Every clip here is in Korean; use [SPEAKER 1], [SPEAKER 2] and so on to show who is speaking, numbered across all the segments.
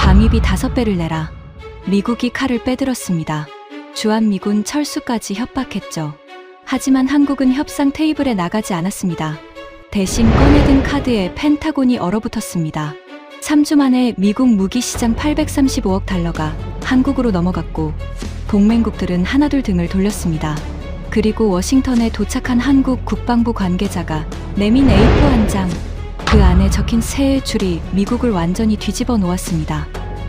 [SPEAKER 1] 방위비 5배를 내라. 미국이 칼을 빼들었습니다. 주한미군 철수까지 협박했죠. 하지만 한국은 협상 테이블에 나가지 않았습니다. 대신 꺼내든 카드에 펜타곤이 얼어붙었습니다. 3주 만에 미국 무기 시장 835억 달러가 한국으로 넘어갔고 동맹국들은 하나둘 등을 돌렸습니다. 그리고 워싱턴에 도착한 한국 국방부 관계자가 내민 A4 한 장, 그 안에 적힌 세 줄이 미국을 완전히 뒤집어 놓았습니다.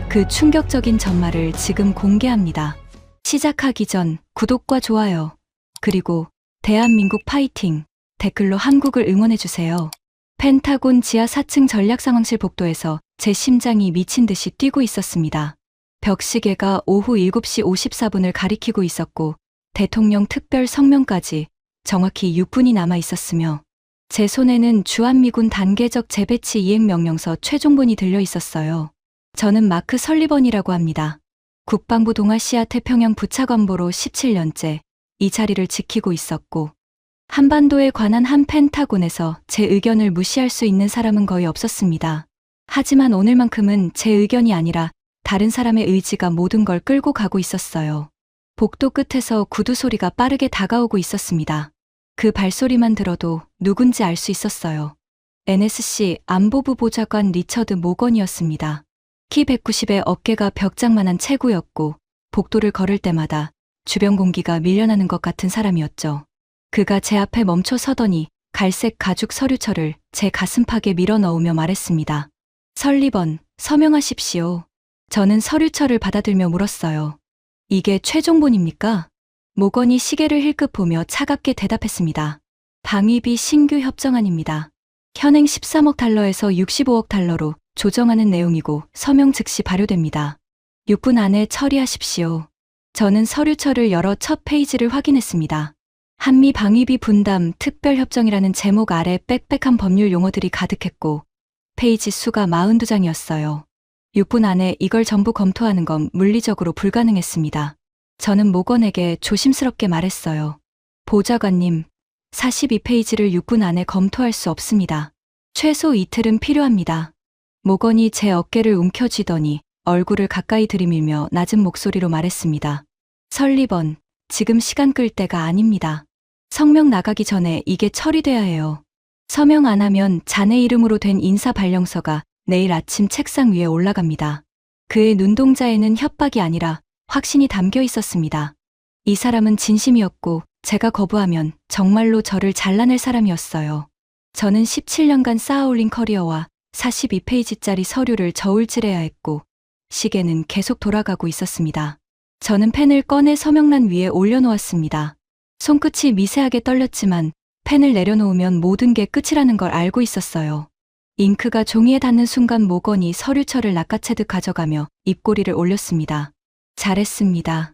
[SPEAKER 1] 그 충격적인 전말을 지금 공개합니다. 시작하기 전 구독과 좋아요, 그리고 대한민국 파이팅 댓글로 한국을 응원해주세요. 펜타곤 지하 4층 전략상황실 복도에서 제 심장이 미친 듯이 뛰고 있었습니다. 벽시계가 오후 7시 54분을 가리키고 있었고 대통령 특별 성명까지 정확히 6분이 남아 있었으며 제 손에는 주한미군 단계적 재배치 이행 명령서 최종본이 들려 있었어요. 저는 마크 설리번이라고 합니다. 국방부 동아시아 태평양 부차관보로 17년째 이 자리를 지키고 있었고 한반도에 관한 한 펜타곤에서 제 의견을 무시할 수 있는 사람은 거의 없었습니다. 하지만 오늘만큼은 제 의견이 아니라 다른 사람의 의지가 모든 걸 끌고 가고 있었어요. 복도 끝에서 구두 소리가 빠르게 다가오고 있었습니다. 그 발소리만 들어도 누군지 알 수 있었어요. NSC 안보부 보좌관 리처드 모건이었습니다. 키 190에 어깨가 벽장만한 체구였고 복도를 걸을 때마다 주변 공기가 밀려나는 것 같은 사람이었죠. 그가 제 앞에 멈춰 서더니 갈색 가죽 서류철을 제 가슴팍에 밀어 넣으며 말했습니다. 설리번, 서명하십시오. 저는 서류철을 받아들며 물었어요. 이게 최종본입니까? 모건이 시계를 힐끗 보며 차갑게 대답했습니다. 방위비 신규 협정안입니다. 현행 13억 달러에서 65억 달러로 조정하는 내용이고 서명 즉시 발효됩니다. 6분 안에 처리하십시오. 저는 서류철을 열어 첫 페이지를 확인했습니다. 한미 방위비 분담 특별협정이라는 제목 아래 빽빽한 법률 용어들이 가득했고 페이지 수가 42장이었어요. 6분 안에 이걸 전부 검토하는 건 물리적으로 불가능했습니다. 저는 모건에게 조심스럽게 말했어요. 보좌관님, 42페이지를 6분 안에 검토할 수 없습니다. 최소 이틀은 필요합니다. 모건이 제 어깨를 움켜쥐더니 얼굴을 가까이 들이밀며 낮은 목소리로 말했습니다. 설리번, 지금 시간 끌 때가 아닙니다. 성명 나가기 전에 이게 처리돼야 해요. 서명 안 하면 자네 이름으로 된 인사 발령서가 내일 아침 책상 위에 올라갑니다. 그의 눈동자에는 협박이 아니라 확신이 담겨 있었습니다. 이 사람은 진심이었고 제가 거부하면 정말로 저를 잘라낼 사람이었어요. 저는 17년간 쌓아올린 커리어와 42페이지짜리 서류를 저울질해야 했고 시계는 계속 돌아가고 있었습니다. 저는 펜을 꺼내 서명란 위에 올려놓았습니다. 손끝이 미세하게 떨렸지만 펜을 내려놓으면 모든 게 끝이라는 걸 알고 있었어요. 잉크가 종이에 닿는 순간 모건이 서류철을 낚아채듯 가져가며 입꼬리를 올렸습니다. 잘했습니다.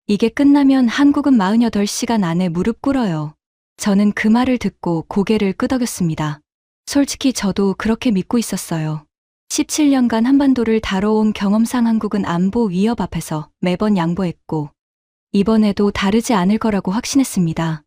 [SPEAKER 1] 이게 끝나면 한국은 48시간 안에 무릎 꿇어요. 저는 그 말을 듣고 고개를 끄덕였습니다. 솔직히 저도 그렇게 믿고 있었어요. 17년간 한반도를 다뤄온 경험상 한국은 안보 위협 앞에서 매번 양보했고 이번에도 다르지 않을 거라고 확신했습니다.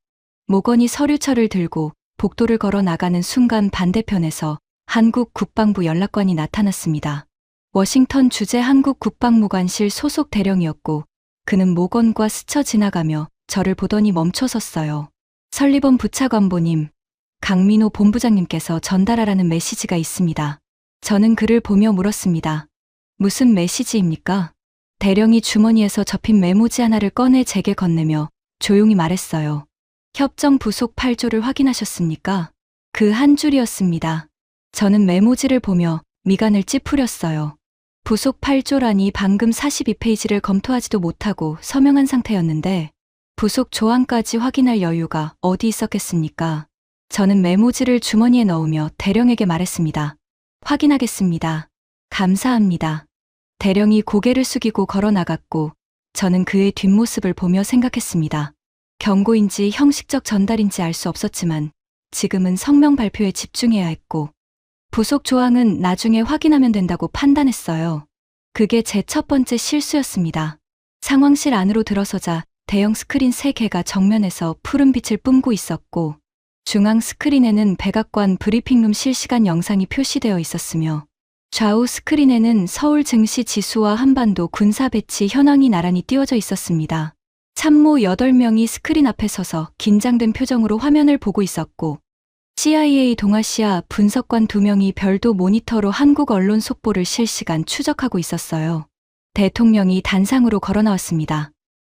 [SPEAKER 1] 모건이 서류철을 들고 복도를 걸어 나가는 순간 반대편에서 한국 국방부 연락관이 나타났습니다. 워싱턴 주재 한국 국방무관실 소속 대령이었고 그는 모건과 스쳐 지나가며 저를 보더니 멈춰섰어요. 설리번 부차관보님, 강민호 본부장님께서 전달하라는 메시지가 있습니다. 저는 그를 보며 물었습니다. 무슨 메시지입니까? 대령이 주머니에서 접힌 메모지 하나를 꺼내 제게 건네며 조용히 말했어요. 협정 부속 8조를 확인하셨습니까? 그 한 줄이었습니다. 저는 메모지를 보며 미간을 찌푸렸어요. 부속 8조라니 방금 42페이지를 검토하지도 못하고 서명한 상태였는데 부속 조항까지 확인할 여유가 어디 있었겠습니까? 저는 메모지를 주머니에 넣으며 대령에게 말했습니다. 확인하겠습니다. 감사합니다. 대령이 고개를 숙이고 걸어 나갔고 저는 그의 뒷모습을 보며 생각했습니다. 경고인지 형식적 전달인지 알 수 없었지만 지금은 성명 발표에 집중해야 했고 부속 조항은 나중에 확인하면 된다고 판단했어요. 그게 제 첫 번째 실수였습니다. 상황실 안으로 들어서자 대형 스크린 3개가 정면에서 푸른 빛을 뿜고 있었고 중앙 스크린에는 백악관 브리핑룸 실시간 영상이 표시되어 있었으며 좌우 스크린에는 서울 증시 지수와 한반도 군사 배치 현황이 나란히 띄워져 있었습니다. 참모 8명이 스크린 앞에 서서 긴장된 표정으로 화면을 보고 있었고, CIA 동아시아 분석관 2명이 별도 모니터로 한국 언론 속보를 실시간 추적하고 있었어요. 대통령이 단상으로 걸어 나왔습니다.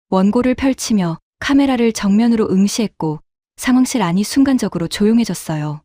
[SPEAKER 1] 원고를 펼치며 카메라를 정면으로 응시했고 상황실 안이 순간적으로 조용해졌어요.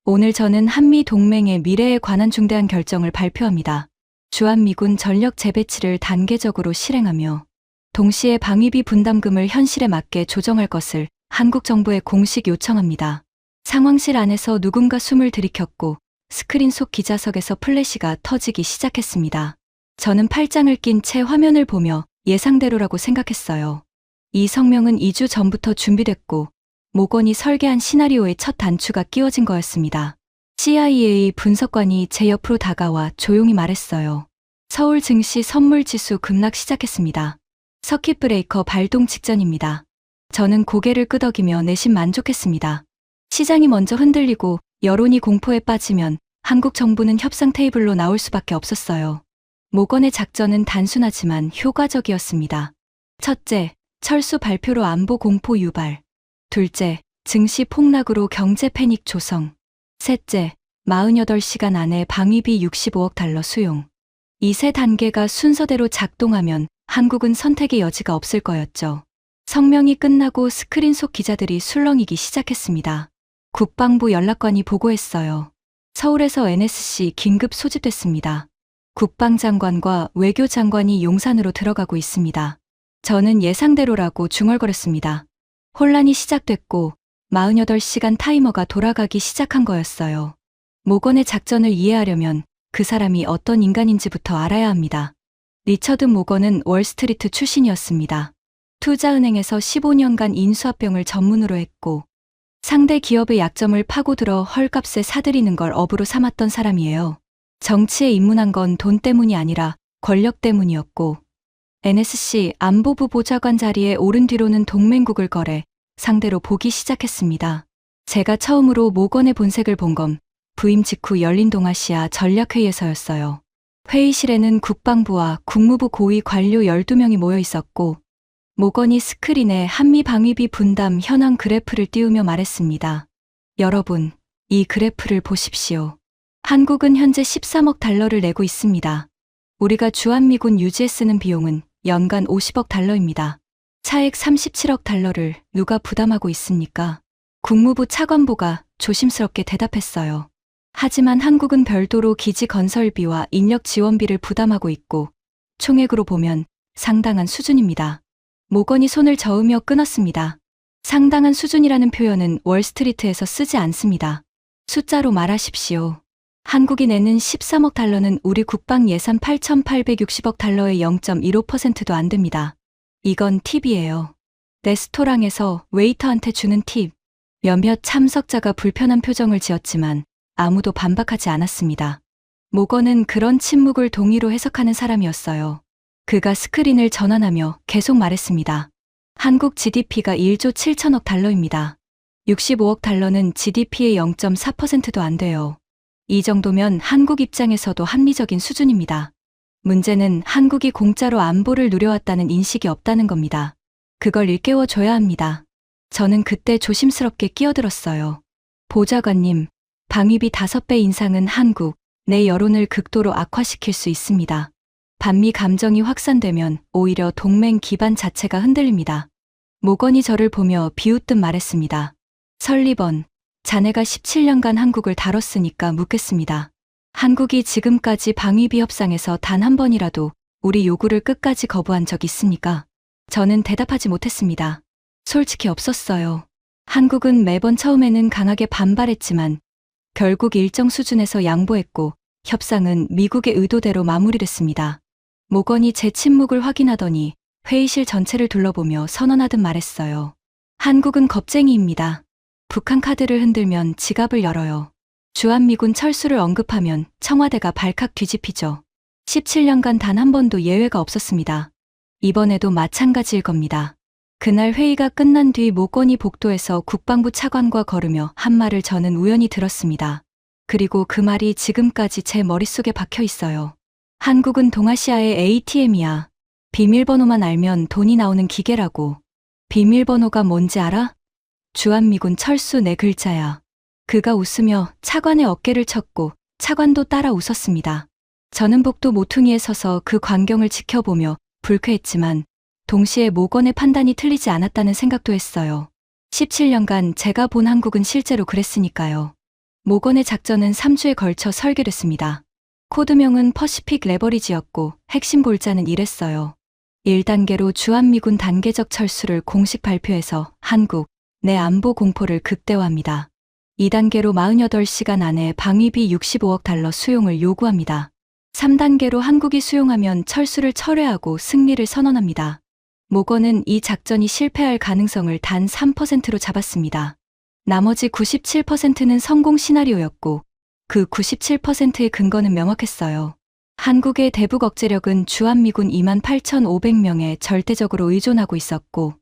[SPEAKER 1] 오늘 저는 한미 동맹의 미래에 관한 중대한 결정을 발표합니다. 주한미군 전력 재배치를 단계적으로 실행하며 동시에 방위비 분담금을 현실에 맞게 조정할 것을 한국 정부에 공식 요청합니다. 상황실 안에서 누군가 숨을 들이켰고 스크린 속 기자석에서 플래시가 터지기 시작했습니다. 저는 팔짱을 낀 채 화면을 보며 예상대로라고 생각했어요. 이 성명은 2주 전부터 준비됐고 모건이 설계한 시나리오의 첫 단추가 끼워진 거였습니다. CIA 분석관이 제 옆으로 다가와 조용히 말했어요. 서울 증시 선물지수 급락 시작했습니다. 서킷 브레이커 발동 직전입니다. 저는 고개를 끄덕이며 내심 만족했습니다. 시장이 먼저 흔들리고 여론이 공포에 빠지면 한국 정부는 협상 테이블로 나올 수밖에 없었어요. 모건의 작전은 단순하지만 효과적이었습니다. 첫째, 철수 발표로 안보 공포 유발. 둘째, 증시 폭락으로 경제 패닉 조성. 셋째, 48시간 안에 방위비 65억 달러 수용. 이 세 단계가 순서대로 작동하면 한국은 선택의 여지가 없을 거였죠. 성명이 끝나고 스크린 속 기자들이 술렁이기 시작했습니다. 국방부 연락관이 보고했어요. 서울에서 NSC 긴급 소집됐습니다. 국방장관과 외교장관이 용산으로 들어가고 있습니다. 저는 예상대로라고 중얼거렸습니다. 혼란이 시작됐고 48시간 타이머가 돌아가기 시작한 거였어요. 모건의 작전을 이해하려면 그 사람이 어떤 인간인지부터 알아야 합니다. 리처드 모건은 월스트리트 출신이었습니다. 투자은행에서 15년간 인수합병을 전문으로 했고 상대 기업의 약점을 파고들어 헐값에 사들이는 걸 업으로 삼았던 사람이에요. 정치에 입문한 건 돈 때문이 아니라 권력 때문이었고 NSC 안보부 보좌관 자리에 오른 뒤로는 동맹국을 거래 상대로 보기 시작했습니다. 제가 처음으로 모건의 본색을 본 건 부임 직후 열린 동아시아 전략회의에서였어요. 회의실에는 국방부와 국무부 고위 관료 12명이 모여 있었고 모건이 스크린에 한미 방위비 분담 현황 그래프를 띄우며 말했습니다. 여러분, 이 그래프를 보십시오. 한국은 현재 13억 달러를 내고 있습니다. 우리가 주한미군 유지에 쓰는 비용은 연간 50억 달러입니다. 차액 37억 달러를 누가 부담하고 있습니까? 국무부 차관보가 조심스럽게 대답했어요. 하지만 한국은 별도로 기지 건설비와 인력 지원비를 부담하고 있고 총액으로 보면 상당한 수준입니다. 모건이 손을 저으며 끊었습니다. 상당한 수준이라는 표현은 월스트리트에서 쓰지 않습니다. 숫자로 말하십시오. 한국이 내는 13억 달러는 우리 국방 예산 8,860억 달러의 0.15%도 안 됩니다. 이건 팁이에요. 레스토랑에서 웨이터한테 주는 팁. 몇몇 참석자가 불편한 표정을 지었지만 아무도 반박하지 않았습니다. 모건은 그런 침묵을 동의로 해석하는 사람이었어요. 그가 스크린을 전환하며 계속 말했습니다. 한국 GDP가 1조 7천억 달러입니다. 65억 달러는 GDP의 0.4%도 안 돼요. 이 정도면 한국 입장에서도 합리적인 수준입니다. 문제는 한국이 공짜로 안보를 누려왔다는 인식이 없다는 겁니다. 그걸 일깨워줘야 합니다. 저는 그때 조심스럽게 끼어들었어요. 보좌관님, 방위비 5배 인상은 한국 내 여론을 극도로 악화시킬 수 있습니다. 반미 감정이 확산되면 오히려 동맹 기반 자체가 흔들립니다. 모건이 저를 보며 비웃듯 말했습니다. 설리번, 자네가 17년간 한국을 다뤘으니까 묻겠습니다. 한국이 지금까지 방위비 협상에서 단 한 번이라도 우리 요구를 끝까지 거부한 적 있습니까? 저는 대답하지 못했습니다. 솔직히 없었어요. 한국은 매번 처음에는 강하게 반발했지만 결국 일정 수준에서 양보했고 협상은 미국의 의도대로 마무리됐습니다. 모건이 제 침묵을 확인하더니 회의실 전체를 둘러보며 선언하듯 말했어요. 한국은 겁쟁이입니다. 북한 카드를 흔들면 지갑을 열어요. 주한미군 철수를 언급하면 청와대가 발칵 뒤집히죠. 17년간 단 한 번도 예외가 없었습니다. 이번에도 마찬가지일 겁니다. 그날 회의가 끝난 뒤 모건이 복도에서 국방부 차관과 걸으며 한 말을 저는 우연히 들었습니다. 그리고 그 말이 지금까지 제 머릿속에 박혀 있어요. 한국은 동아시아의 ATM이야. 비밀번호만 알면 돈이 나오는 기계라고. 비밀번호가 뭔지 알아? 주한미군 철수 네 글자야. 그가 웃으며 차관의 어깨를 쳤고 차관도 따라 웃었습니다. 저는 복도 모퉁이에 서서 그 광경을 지켜보며 불쾌했지만 동시에 모건의 판단이 틀리지 않았다는 생각도 했어요. 17년간 제가 본 한국은 실제로 그랬으니까요. 모건의 작전은 3주에 걸쳐 설계됐습니다. 코드명은 퍼시픽 레버리지였고 핵심 골자는 이랬어요. 1단계로 주한미군 단계적 철수를 공식 발표해서 한국 내 안보 공포를 극대화합니다. 2단계로 48시간 안에 방위비 65억 달러 수용을 요구합니다. 3단계로 한국이 수용하면 철수를 철회하고 승리를 선언합니다. 모건은 이 작전이 실패할 가능성을 단 3%로 잡았습니다. 나머지 97%는 성공 시나리오였고 그 97%의 근거는 명확했어요. 한국의 대북 억제력은 주한미군 28,500명에 절대적으로 의존하고 있었고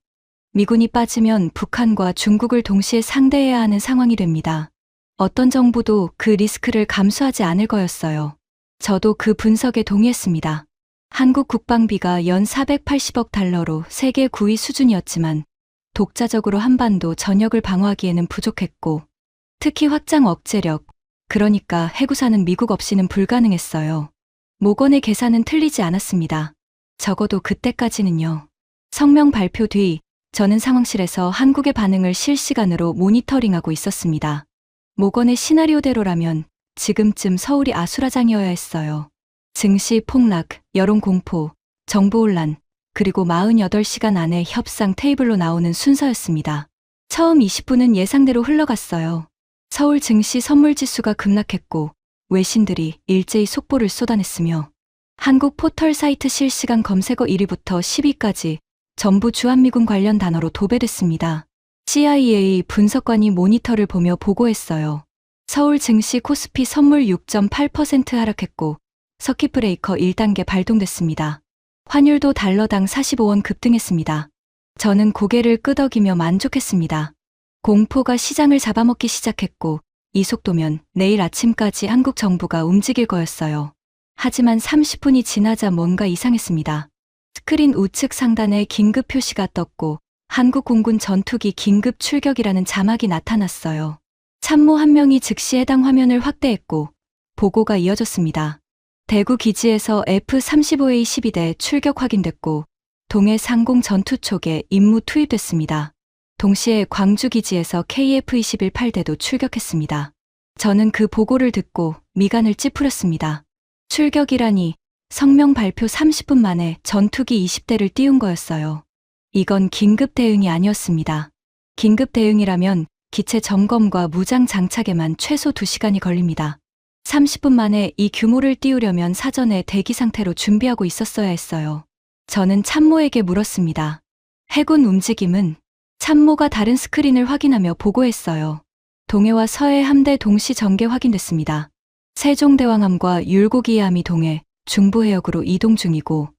[SPEAKER 1] 미군이 빠지면 북한과 중국을 동시에 상대해야 하는 상황이 됩니다. 어떤 정부도 그 리스크를 감수하지 않을 거였어요. 저도 그 분석에 동의했습니다. 한국 국방비가 연 480억 달러로 세계 9위 수준이었지만 독자적으로 한반도 전역을 방어하기에는 부족했고 특히 확장 억제력, 그러니까 해구사는 미국 없이는 불가능했어요. 모건의 계산은 틀리지 않았습니다. 적어도 그때까지는요. 성명 발표 뒤 저는 상황실에서 한국의 반응을 실시간으로 모니터링하고 있었습니다. 모건의 시나리오대로라면 지금쯤 서울이 아수라장이어야 했어요. 증시 폭락, 여론 공포, 정보 혼란, 그리고 48시간 안에 협상 테이블로 나오는 순서였습니다. 처음 20분은 예상대로 흘러갔어요. 서울 증시 선물지수가 급락했고 외신들이 일제히 속보를 쏟아냈으며 한국 포털 사이트 실시간 검색어 1위부터 10위까지 전부 주한미군 관련 단어로 도배됐습니다. CIA 분석관이 모니터를 보며 보고했어요. 서울 증시 코스피 선물 6.8% 하락했고 서킷 브레이커 1단계 발동됐습니다. 환율도 달러당 45원 급등했습니다. 저는 고개를 끄덕이며 만족했습니다. 공포가 시장을 잡아먹기 시작했고 이 속도면 내일 아침까지 한국 정부가 움직일 거였어요. 하지만 30분이 지나자 뭔가 이상했습니다. 스크린 우측 상단에 긴급 표시가 떴고 한국 공군 전투기 긴급 출격이라는 자막이 나타났어요. 참모 한 명이 즉시 해당 화면을 확대했고 보고가 이어졌습니다. 대구 기지에서 F-35A 12대 출격 확인됐고 동해 상공 전투촉에 임무 투입됐습니다. 동시에 광주 기지에서 KF-21 8대도 출격했습니다. 저는 그 보고를 듣고 미간을 찌푸렸습니다. 출격이라니 성명 발표 30분 만에 전투기 20대를 띄운 거였어요. 이건 긴급 대응이 아니었습니다. 긴급 대응이라면 기체 점검과 무장 장착에만 최소 2시간이 걸립니다. 30분 만에 이 규모를 띄우려면 사전에 대기 상태로 준비하고 있었어야 했어요. 저는 참모에게 물었습니다. 해군 움직임은? 참모가 다른 스크린을 확인하며 보고했어요. 동해와 서해 함대 동시 전개 확인됐습니다. 세종대왕함과 율곡이해함이 동해, 중부해역으로 이동 중이고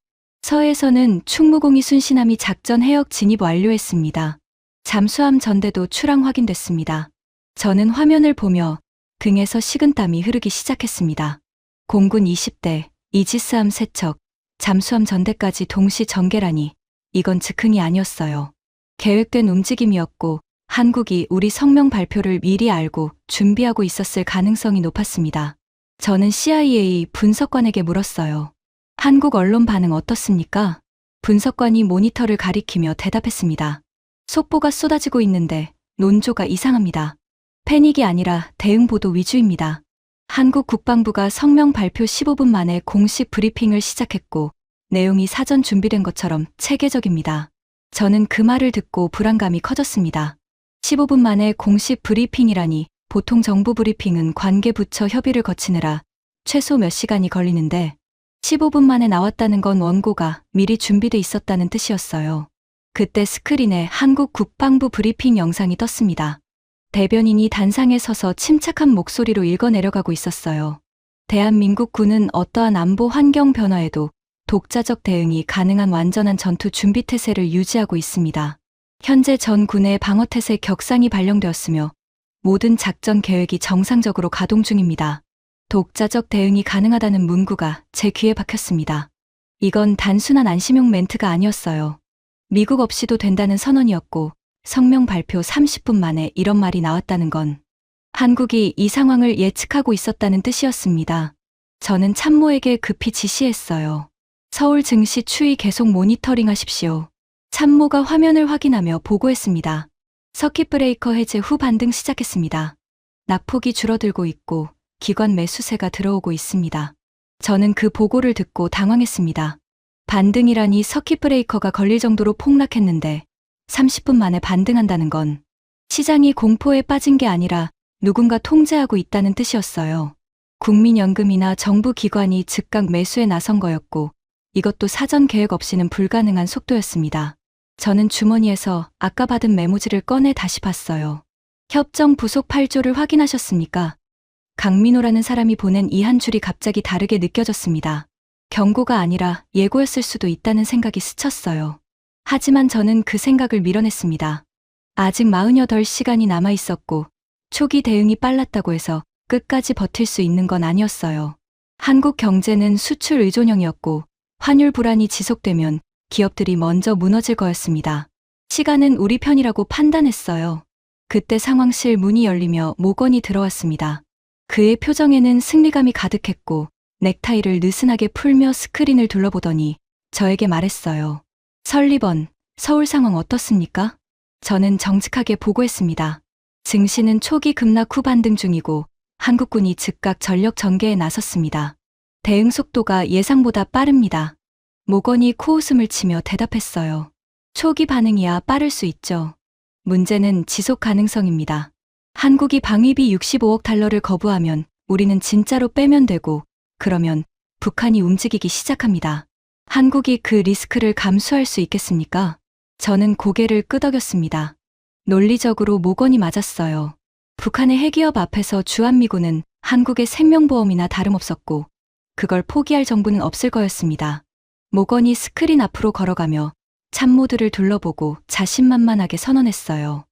[SPEAKER 1] 서해에서는 충무공이 순신함이 작전 해역 진입 완료했습니다. 잠수함 전대도 출항 확인됐습니다. 저는 화면을 보며 등에서 식은땀이 흐르기 시작했습니다. 공군 20대, 이지스함 3척, 잠수함 전대까지 동시 전개라니 이건 즉흥이 아니었어요. 계획된 움직임이었고 한국이 우리 성명 발표를 미리 알고 준비하고 있었을 가능성이 높았습니다. 저는 CIA 분석관에게 물었어요. 한국 언론 반응 어떻습니까? 분석관이 모니터를 가리키며 대답했습니다. 속보가 쏟아지고 있는데 논조가 이상합니다. 패닉이 아니라 대응 보도 위주입니다. 한국 국방부가 성명 발표 15분 만에 공식 브리핑을 시작했고 내용이 사전 준비된 것처럼 체계적입니다. 저는 그 말을 듣고 불안감이 커졌습니다. 15분 만에 공식 브리핑이라니 보통 정부 브리핑은 관계부처 협의를 거치느라 최소 몇 시간이 걸리는데 15분 만에 나왔다는 건 원고가 미리 준비돼 있었다는 뜻이었어요. 그때 스크린에 한국 국방부 브리핑 영상이 떴습니다. 대변인이 단상에 서서 침착한 목소리로 읽어내려가고 있었어요. 대한민국 군은 어떠한 안보 환경 변화에도 독자적 대응이 가능한 완전한 전투 준비 태세를 유지하고 있습니다. 현재 전 군의 방어태세 격상이 발령되었으며 모든 작전 계획이 정상적으로 가동 중입니다. 독자적 대응이 가능하다는 문구가 제 귀에 박혔습니다. 이건 단순한 안심용 멘트가 아니었어요. 미국 없이도 된다는 선언이었고 성명 발표 30분 만에 이런 말이 나왔다는 건 한국이 이 상황을 예측하고 있었다는 뜻이었습니다. 저는 참모에게 급히 지시했어요. 서울 증시 추이 계속 모니터링 하십시오. 참모가 화면을 확인하며 보고했습니다. 서킷 브레이커 해제 후 반등 시작했습니다. 낙폭이 줄어들고 있고 기관 매수세가 들어오고 있습니다. 저는 그 보고를 듣고 당황했습니다. 반등이라니 서킷 브레이커가 걸릴 정도로 폭락했는데 30분 만에 반등한다는 건 시장이 공포에 빠진 게 아니라 누군가 통제하고 있다는 뜻이었어요. 국민연금이나 정부 기관이 즉각 매수에 나선 거였고 이것도 사전 계획 없이는 불가능한 속도였습니다. 저는 주머니에서 아까 받은 메모지를 꺼내 다시 봤어요. 협정 부속 8조를 확인하셨습니까? 강민호라는 사람이 보낸 이 한 줄이 갑자기 다르게 느껴졌습니다. 경고가 아니라 예고였을 수도 있다는 생각이 스쳤어요. 하지만 저는 그 생각을 밀어냈습니다. 아직 48시간이 남아 있었고 초기 대응이 빨랐다고 해서 끝까지 버틸 수 있는 건 아니었어요. 한국 경제는 수출 의존형이었고 환율 불안이 지속되면 기업들이 먼저 무너질 거였습니다. 시간은 우리 편이라고 판단했어요. 그때 상황실 문이 열리며 모건이 들어왔습니다. 그의 표정에는 승리감이 가득했고 넥타이를 느슨하게 풀며 스크린을 둘러보더니 저에게 말했어요. 설리번, 서울 상황 어떻습니까? 저는 정직하게 보고했습니다. 증시는 초기 급락 후 반등 중이고 한국군이 즉각 전력 전개에 나섰습니다. 대응 속도가 예상보다 빠릅니다. 모건이 코웃음을 치며 대답했어요. 초기 반응이야 빠를 수 있죠. 문제는 지속 가능성입니다. 한국이 방위비 65억 달러를 거부하면 우리는 진짜로 빼면 되고 그러면 북한이 움직이기 시작합니다. 한국이 그 리스크를 감수할 수 있겠습니까? 저는 고개를 끄덕였습니다. 논리적으로 모건이 맞았어요. 북한의 핵기업 앞에서 주한미군은 한국의 생명보험이나 다름없었고 그걸 포기할 정부는 없을 거였습니다. 모건이 스크린 앞으로 걸어가며 참모들을 둘러보고 자신만만하게 선언했어요.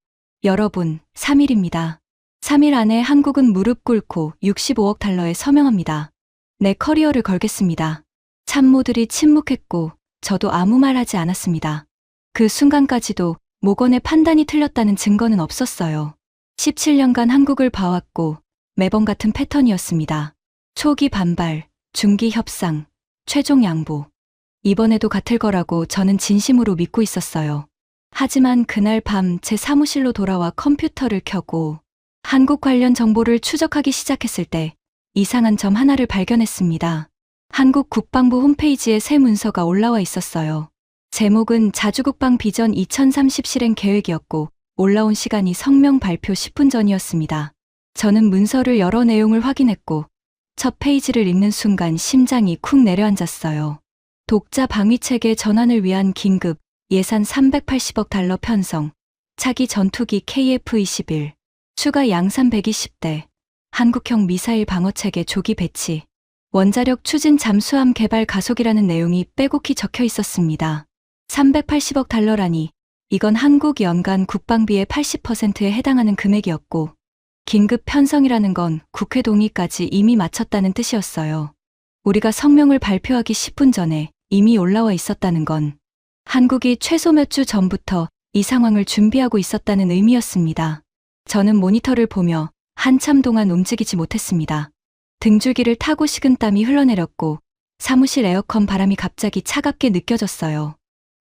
[SPEAKER 1] 여러분, 3일입니다. 3일 안에 한국은 무릎 꿇고 65억 달러에 서명합니다. 내 커리어를 걸겠습니다. 참모들이 침묵했고 저도 아무 말 하지 않았습니다. 그 순간까지도 모건의 판단이 틀렸다는 증거는 없었어요. 17년간 한국을 봐왔고 매번 같은 패턴이었습니다. 초기 반발, 중기 협상, 최종 양보. 이번에도 같을 거라고 저는 진심으로 믿고 있었어요. 하지만 그날 밤 제 사무실로 돌아와 컴퓨터를 켜고 한국 관련 정보를 추적하기 시작했을 때 이상한 점 하나를 발견했습니다. 한국 국방부 홈페이지에 새 문서가 올라와 있었어요. 제목은 자주국방 비전 2030 실행 계획이었고 올라온 시간이 성명 발표 10분 전이었습니다. 저는 문서를 열어 내용을 확인했고 첫 페이지를 읽는 순간 심장이 쿵 내려앉았어요. 독자 방위체계 전환을 위한 긴급 예산 380억 달러 편성, 차기 전투기 KF-21, 추가 양산 120대, 한국형 미사일 방어체계 조기 배치, 원자력 추진 잠수함 개발 가속이라는 내용이 빼곡히 적혀 있었습니다. 380억 달러라니 이건 한국 연간 국방비의 80%에 해당하는 금액이었고 긴급 편성이라는 건 국회 동의까지 이미 마쳤다는 뜻이었어요. 우리가 성명을 발표하기 10분 전에 이미 올라와 있었다는 건 한국이 최소 몇 주 전부터 이 상황을 준비하고 있었다는 의미였습니다. 저는 모니터를 보며 한참 동안 움직이지 못했습니다. 등줄기를 타고 식은땀이 흘러내렸고 사무실 에어컨 바람이 갑자기 차갑게 느껴졌어요.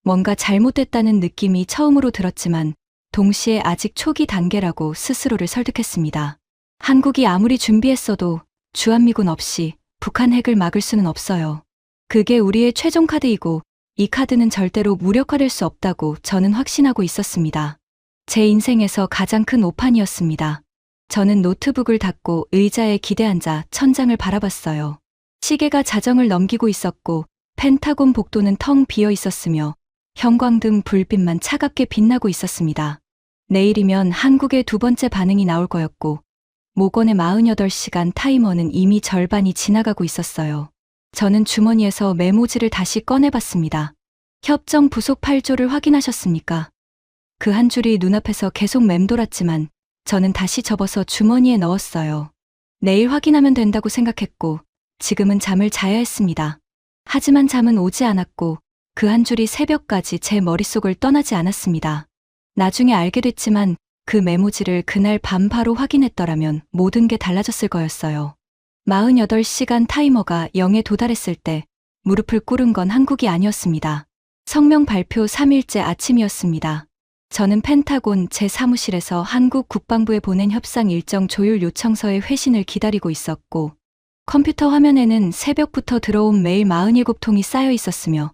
[SPEAKER 1] 뭔가 잘못됐다는 느낌이 처음으로 들었지만 동시에 아직 초기 단계라고 스스로를 설득했습니다. 한국이 아무리 준비했어도 주한미군 없이 북한 핵을 막을 수는 없어요. 그게 우리의 최종 카드이고 이 카드는 절대로 무력화될 수 없다고 저는 확신하고 있었습니다. 제 인생에서 가장 큰 오판이었습니다. 저는 노트북을 닫고 의자에 기대앉아 천장을 바라봤어요. 시계가 자정을 넘기고 있었고 펜타곤 복도는 텅 비어 있었으며 형광등 불빛만 차갑게 빛나고 있었습니다. 내일이면 한국의 두 번째 반응이 나올 거였고 모건의 48시간 타이머는 이미 절반이 지나가고 있었어요. 저는 주머니에서 메모지를 다시 꺼내봤습니다. 협정 부속 8조를 확인하셨습니까? 그 한 줄이 눈앞에서 계속 맴돌았지만 저는 다시 접어서 주머니에 넣었어요. 내일 확인하면 된다고 생각했고 지금은 잠을 자야 했습니다. 하지만 잠은 오지 않았고 그 한 줄이 새벽까지 제 머릿속을 떠나지 않았습니다. 나중에 알게 됐지만 그 메모지를 그날 밤 바로 확인했더라면 모든 게 달라졌을 거였어요. 48시간 타이머가 0에 도달했을 때 무릎을 꿇은 건 한국이 아니었습니다. 성명 발표 3일째 아침이었습니다. 저는 펜타곤 제 사무실에서 한국 국방부에 보낸 협상 일정 조율 요청서의 회신을 기다리고 있었고 컴퓨터 화면에는 새벽부터 들어온 메일 47통이 쌓여 있었으며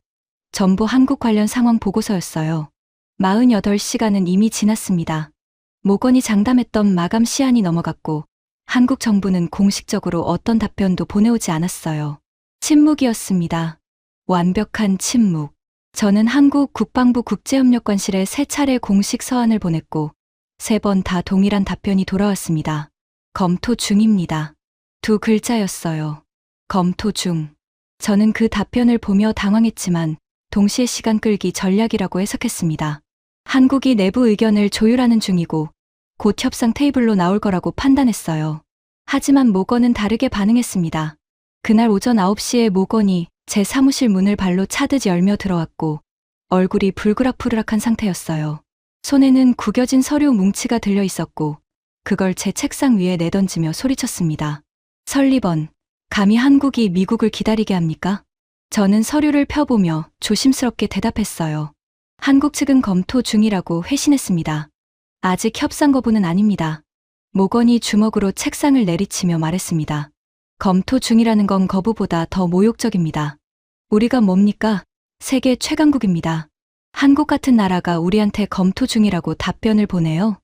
[SPEAKER 1] 전부 한국 관련 상황 보고서였어요. 48시간은 이미 지났습니다. 모건이 장담했던 마감 시한이 넘어갔고 한국 정부는 공식적으로 어떤 답변도 보내오지 않았어요. 침묵이었습니다. 완벽한 침묵. 저는 한국 국방부 국제협력관실에 3차례 공식 서한을 보냈고 3번 다 동일한 답변이 돌아왔습니다. 검토 중입니다. 2 글자였어요. 검토 중. 저는 그 답변을 보며 당황했지만 동시에 시간 끌기 전략이라고 해석했습니다. 한국이 내부 의견을 조율하는 중이고 곧 협상 테이블로 나올 거라고 판단했어요. 하지만 모건은 다르게 반응했습니다. 그날 오전 9시에 모건이 제 사무실 문을 발로 차듯 열며 들어왔고 얼굴이 불그락푸르락한 상태였어요. 손에는 구겨진 서류 뭉치가 들려 있었고 그걸 제 책상 위에 내던지며 소리쳤습니다. 설리번, 감히 한국이 미국을 기다리게 합니까? 저는 서류를 펴보며 조심스럽게 대답했어요. 한국 측은 검토 중이라고 회신했습니다. 아직 협상 거부는 아닙니다. 모건이 주먹으로 책상을 내리치며 말했습니다. 검토 중이라는 건 거부보다 더 모욕적입니다. 우리가 뭡니까? 세계 최강국입니다. 한국 같은 나라가 우리한테 검토 중이라고 답변을 보내요.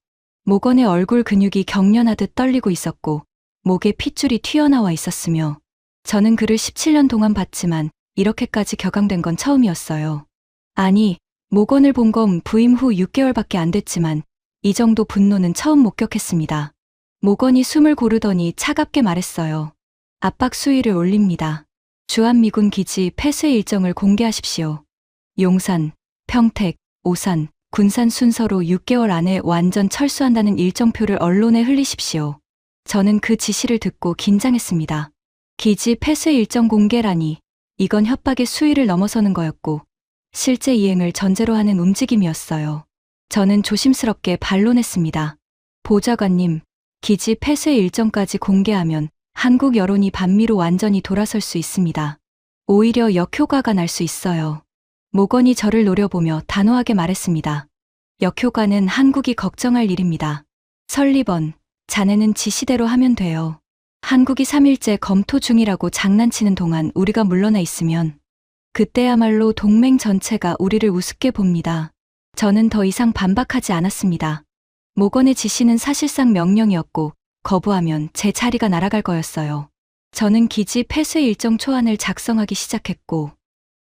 [SPEAKER 1] 모건의 얼굴 근육이 경련하듯 떨리고 있었고 목에 핏줄이 튀어나와 있었으며 저는 그를 17년 동안 봤지만 이렇게까지 격앙된 건 처음이었어요. 아니, 모건을 본 건 부임 후 6개월밖에 안 됐지만 이 정도 분노는 처음 목격했습니다. 모건이 숨을 고르더니 차갑게 말했어요. 압박 수위를 올립니다. 주한미군 기지 폐쇄 일정을 공개하십시오. 용산, 평택, 오산, 군산 순서로 6개월 안에 완전 철수한다는 일정표를 언론에 흘리십시오. 저는 그 지시를 듣고 긴장했습니다. 기지 폐쇄 일정 공개라니 이건 협박의 수위를 넘어서는 거였고 실제 이행을 전제로 하는 움직임이었어요. 저는 조심스럽게 반론했습니다. 보좌관님, 기지 폐쇄 일정까지 공개하면 한국 여론이 반미로 완전히 돌아설 수 있습니다. 오히려 역효과가 날 수 있어요. 모건이 저를 노려보며 단호하게 말했습니다. 역효과는 한국이 걱정할 일입니다. 설리번, 자네는 지시대로 하면 돼요. 한국이 3일째 검토 중이라고 장난치는 동안 우리가 물러나 있으면 그때야말로 동맹 전체가 우리를 우습게 봅니다. 저는 더 이상 반박하지 않았습니다. 모건의 지시는 사실상 명령이었고 거부하면 제 자리가 날아갈 거였어요. 저는 기지 폐쇄 일정 초안을 작성하기 시작했고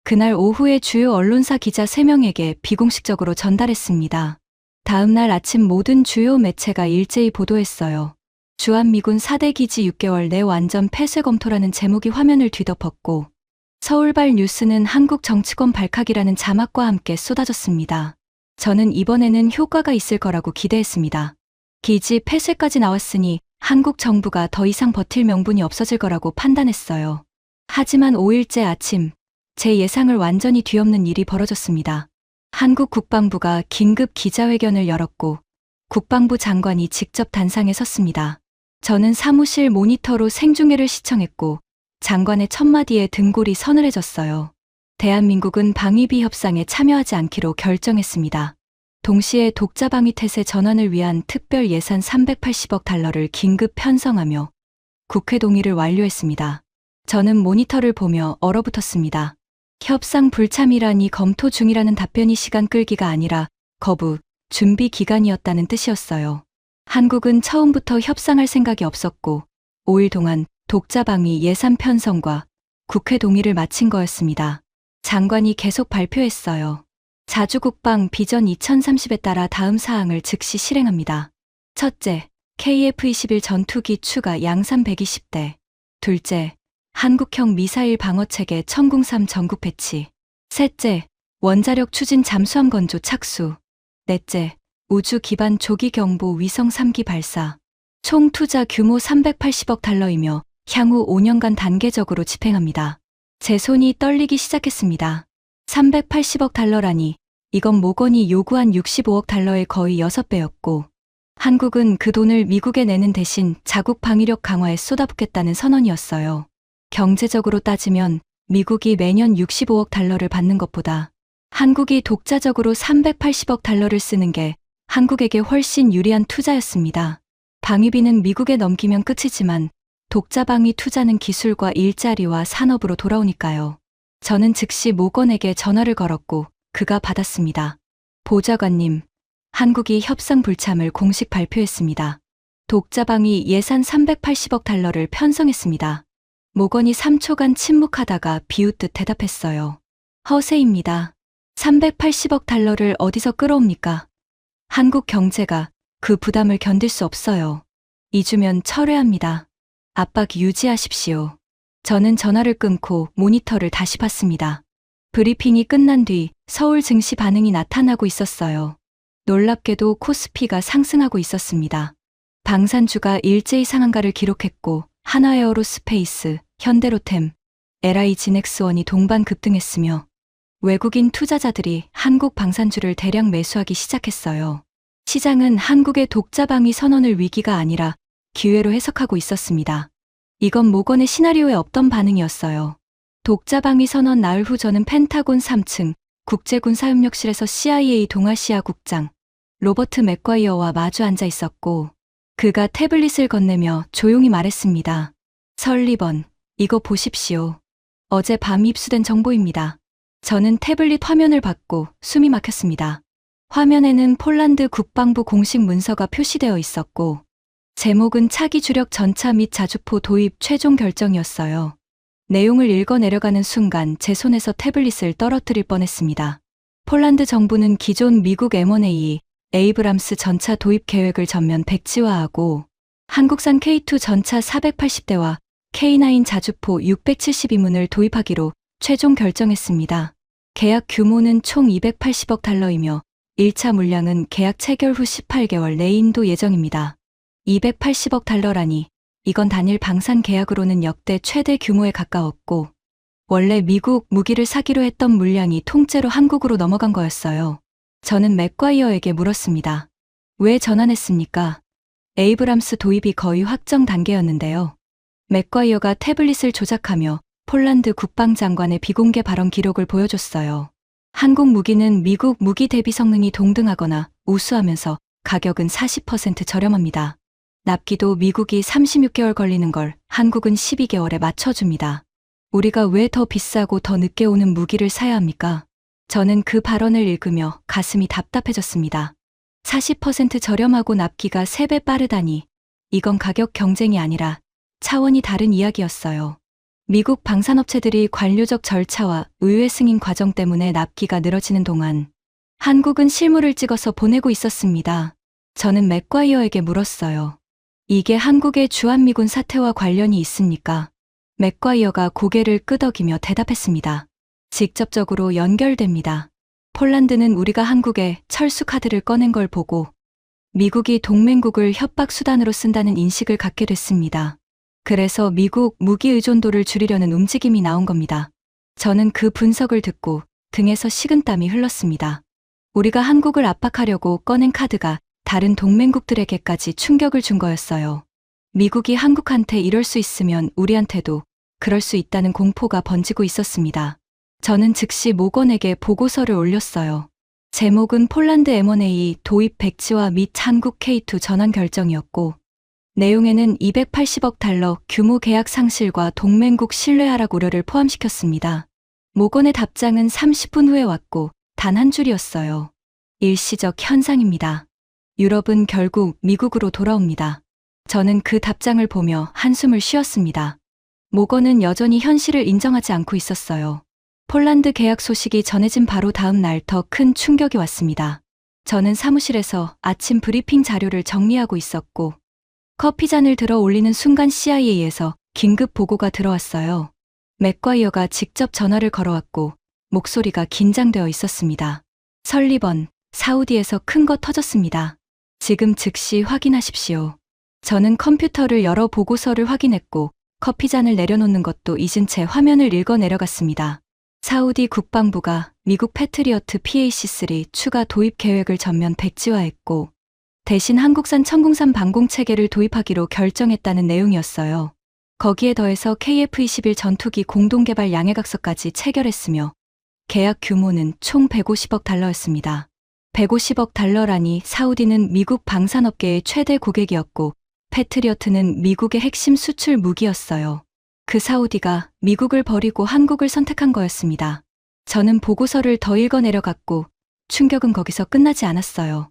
[SPEAKER 1] 그날 오후에 주요 언론사 기자 3명에게 비공식적으로 전달했습니다. 다음 날 아침 모든 주요 매체가 일제히 보도했어요. 주한미군 4대 기지 6개월 내 완전 폐쇄 검토라는 제목이 화면을 뒤덮었고 서울발 뉴스는 한국 정치권 발칵이라는 자막과 함께 쏟아졌습니다. 저는 이번에는 효과가 있을 거라고 기대했습니다. 기지 폐쇄까지 나왔으니 한국 정부가 더 이상 버틸 명분이 없어질 거라고 판단했어요. 하지만 5일째 아침, 제 예상을 완전히 뒤엎는 일이 벌어졌습니다. 한국 국방부가 긴급 기자회견을 열었고 국방부 장관이 직접 단상에 섰습니다. 저는 사무실 모니터로 생중계를 시청했고 장관의 첫마디에 등골이 서늘해졌어요. 대한민국은 방위비 협상에 참여하지 않기로 결정했습니다. 동시에 독자 방위 태세 전환을 위한 특별 예산 380억 달러를 긴급 편성하며 국회 동의를 완료했습니다. 저는 모니터를 보며 얼어붙었습니다. 협상 불참이라니 검토 중이라는 답변이 시간 끌기가 아니라 거부, 준비 기간이었다는 뜻이었어요. 한국은 처음부터 협상할 생각이 없었고 5일 동안 독자 방위 예산 편성과 국회 동의를 마친 거였습니다. 장관이 계속 발표했어요. 자주국방 비전 2030에 따라 다음 사항을 즉시 실행합니다. 첫째, KF-21 전투기 추가 양산 120대. 둘째, 한국형 미사일 방어체계 천궁3 전국 배치. 셋째, 원자력 추진 잠수함 건조 착수. 넷째, 우주 기반 조기 경보 위성 3기 발사. 총 투자 규모 380억 달러이며 향후 5년간 단계적으로 집행합니다. 제 손이 떨리기 시작했습니다. 380억 달러라니 이건 모건이 요구한 65억 달러의 거의 6배였고 한국은 그 돈을 미국에 내는 대신 자국 방위력 강화에 쏟아붓겠다는 선언이었어요. 경제적으로 따지면 미국이 매년 65억 달러를 받는 것보다 한국이 독자적으로 380억 달러를 쓰는 게 한국에게 훨씬 유리한 투자였습니다. 방위비는 미국에 넘기면 끝이지만 독자 방위 투자는 기술과 일자리와 산업으로 돌아오니까요. 저는 즉시 모건에게 전화를 걸었고 그가 받았습니다. 보좌관님, 한국이 협상 불참을 공식 발표했습니다. 독자 방위 예산 380억 달러를 편성했습니다. 모건이 3초간 침묵하다가 비웃듯 대답했어요. 허세입니다. 380억 달러를 어디서 끌어옵니까? 한국 경제가 그 부담을 견딜 수 없어요. 잊으면 철회합니다. 압박 유지하십시오. 저는 전화를 끊고 모니터를 다시 봤습니다. 브리핑이 끝난 뒤 서울 증시 반응이 나타나고 있었어요. 놀랍게도 코스피가 상승하고 있었습니다. 방산주가 일제히 상한가를 기록했고 한화에어로스페이스, 현대로템, LI진엑스원이 동반 급등했으며 외국인 투자자들이 한국 방산주를 대량 매수하기 시작했어요. 시장은 한국의 독자 방위 선언을 위기가 아니라 기회로 해석하고 있었습니다. 이건 모건의 시나리오에 없던 반응이었어요. 독자 방위 선언 나흘 후 저는 펜타곤 3층 국제군사협력실에서 CIA 동아시아 국장 로버트 맥과이어와 마주 앉아 있었고 그가 태블릿을 건네며 조용히 말했습니다. 설리번, 이거 보십시오. 어제 밤 입수된 정보입니다. 저는 태블릿 화면을 받고 숨이 막혔습니다. 화면에는 폴란드 국방부 공식 문서가 표시되어 있었고 제목은 차기 주력 전차 및 자주포 도입 최종 결정이었어요. 내용을 읽어 내려가는 순간 제 손에서 태블릿을 떨어뜨릴 뻔했습니다. 폴란드 정부는 기존 미국 M1A 에이브람스 전차 도입 계획을 전면 백지화하고 한국산 K2 전차 480대와 K9 자주포 672문을 도입하기로 최종 결정했습니다. 계약 규모는 총 280억 달러이며 1차 물량은 계약 체결 후 18개월 내에 인도 예정입니다. 280억 달러라니 이건 단일 방산 계약으로는 역대 최대 규모에 가까웠고 원래 미국 무기를 사기로 했던 물량이 통째로 한국으로 넘어간 거였어요. 저는 맥과이어에게 물었습니다. 왜 전환했습니까? 에이브람스 도입이 거의 확정 단계였는데요. 맥과이어가 태블릿을 조작하며 폴란드 국방장관의 비공개 발언 기록을 보여줬어요. 한국 무기는 미국 무기 대비 성능이 동등하거나 우수하면서 가격은 40% 저렴합니다. 납기도 미국이 36개월 걸리는 걸 한국은 12개월에 맞춰줍니다. 우리가 왜 더 비싸고 더 늦게 오는 무기를 사야 합니까? 저는 그 발언을 읽으며 가슴이 답답해졌습니다. 40% 저렴하고 납기가 3배 빠르다니 이건 가격 경쟁이 아니라 차원이 다른 이야기였어요. 미국 방산업체들이 관료적 절차와 의회 승인 과정 때문에 납기가 늘어지는 동안 한국은 실물을 찍어서 보내고 있었습니다. 저는 맥과이어에게 물었어요. 이게 한국의 주한미군 사태와 관련이 있습니까? 맥과이어가 고개를 끄덕이며 대답했습니다. 직접적으로 연결됩니다. 폴란드는 우리가 한국에 철수 카드를 꺼낸 걸 보고 미국이 동맹국을 협박 수단으로 쓴다는 인식을 갖게 됐습니다. 그래서 미국 무기 의존도를 줄이려는 움직임이 나온 겁니다. 저는 그 분석을 듣고 등에서 식은땀이 흘렀습니다. 우리가 한국을 압박하려고 꺼낸 카드가 다른 동맹국들에게까지 충격을 준 거였어요. 미국이 한국한테 이럴 수 있으면 우리한테도 그럴 수 있다는 공포가 번지고 있었습니다. 저는 즉시 모건에게 보고서를 올렸어요. 제목은 폴란드 M1A 도입 백지화 및 한국 K2 전환 결정이었고 내용에는 280억 달러 규모 계약 상실과 동맹국 신뢰 하락 우려를 포함시켰습니다. 모건의 답장은 30분 후에 왔고 단 한 줄이었어요. 일시적 현상입니다. 유럽은 결국 미국으로 돌아옵니다. 저는 그 답장을 보며 한숨을 쉬었습니다. 모건은 여전히 현실을 인정하지 않고 있었어요. 폴란드 계약 소식이 전해진 바로 다음 날 더 큰 충격이 왔습니다. 저는 사무실에서 아침 브리핑 자료를 정리하고 있었고 커피잔을 들어 올리는 순간 CIA에서 긴급 보고가 들어왔어요. 맥과이어가 직접 전화를 걸어왔고 목소리가 긴장되어 있었습니다. 설리번, 사우디에서 큰 거 터졌습니다. 지금 즉시 확인하십시오. 저는 컴퓨터를 열어 보고서를 확인했고 커피잔을 내려놓는 것도 잊은 채 화면을 읽어 내려갔습니다. 사우디 국방부가 미국 패트리어트 PAC-3 추가 도입 계획을 전면 백지화했고 대신 한국산 천궁산 방공체계를 도입하기로 결정했다는 내용이었어요. 거기에 더해서 KF-21 전투기 공동개발 양해각서까지 체결했으며 계약 규모는 총 150억 달러였습니다. 150억 달러라니 사우디는 미국 방산업계의 최대 고객이었고 패트리어트는 미국의 핵심 수출 무기였어요. 그 사우디가 미국을 버리고 한국을 선택한 거였습니다. 저는 보고서를 더 읽어 내려갔고 충격은 거기서 끝나지 않았어요.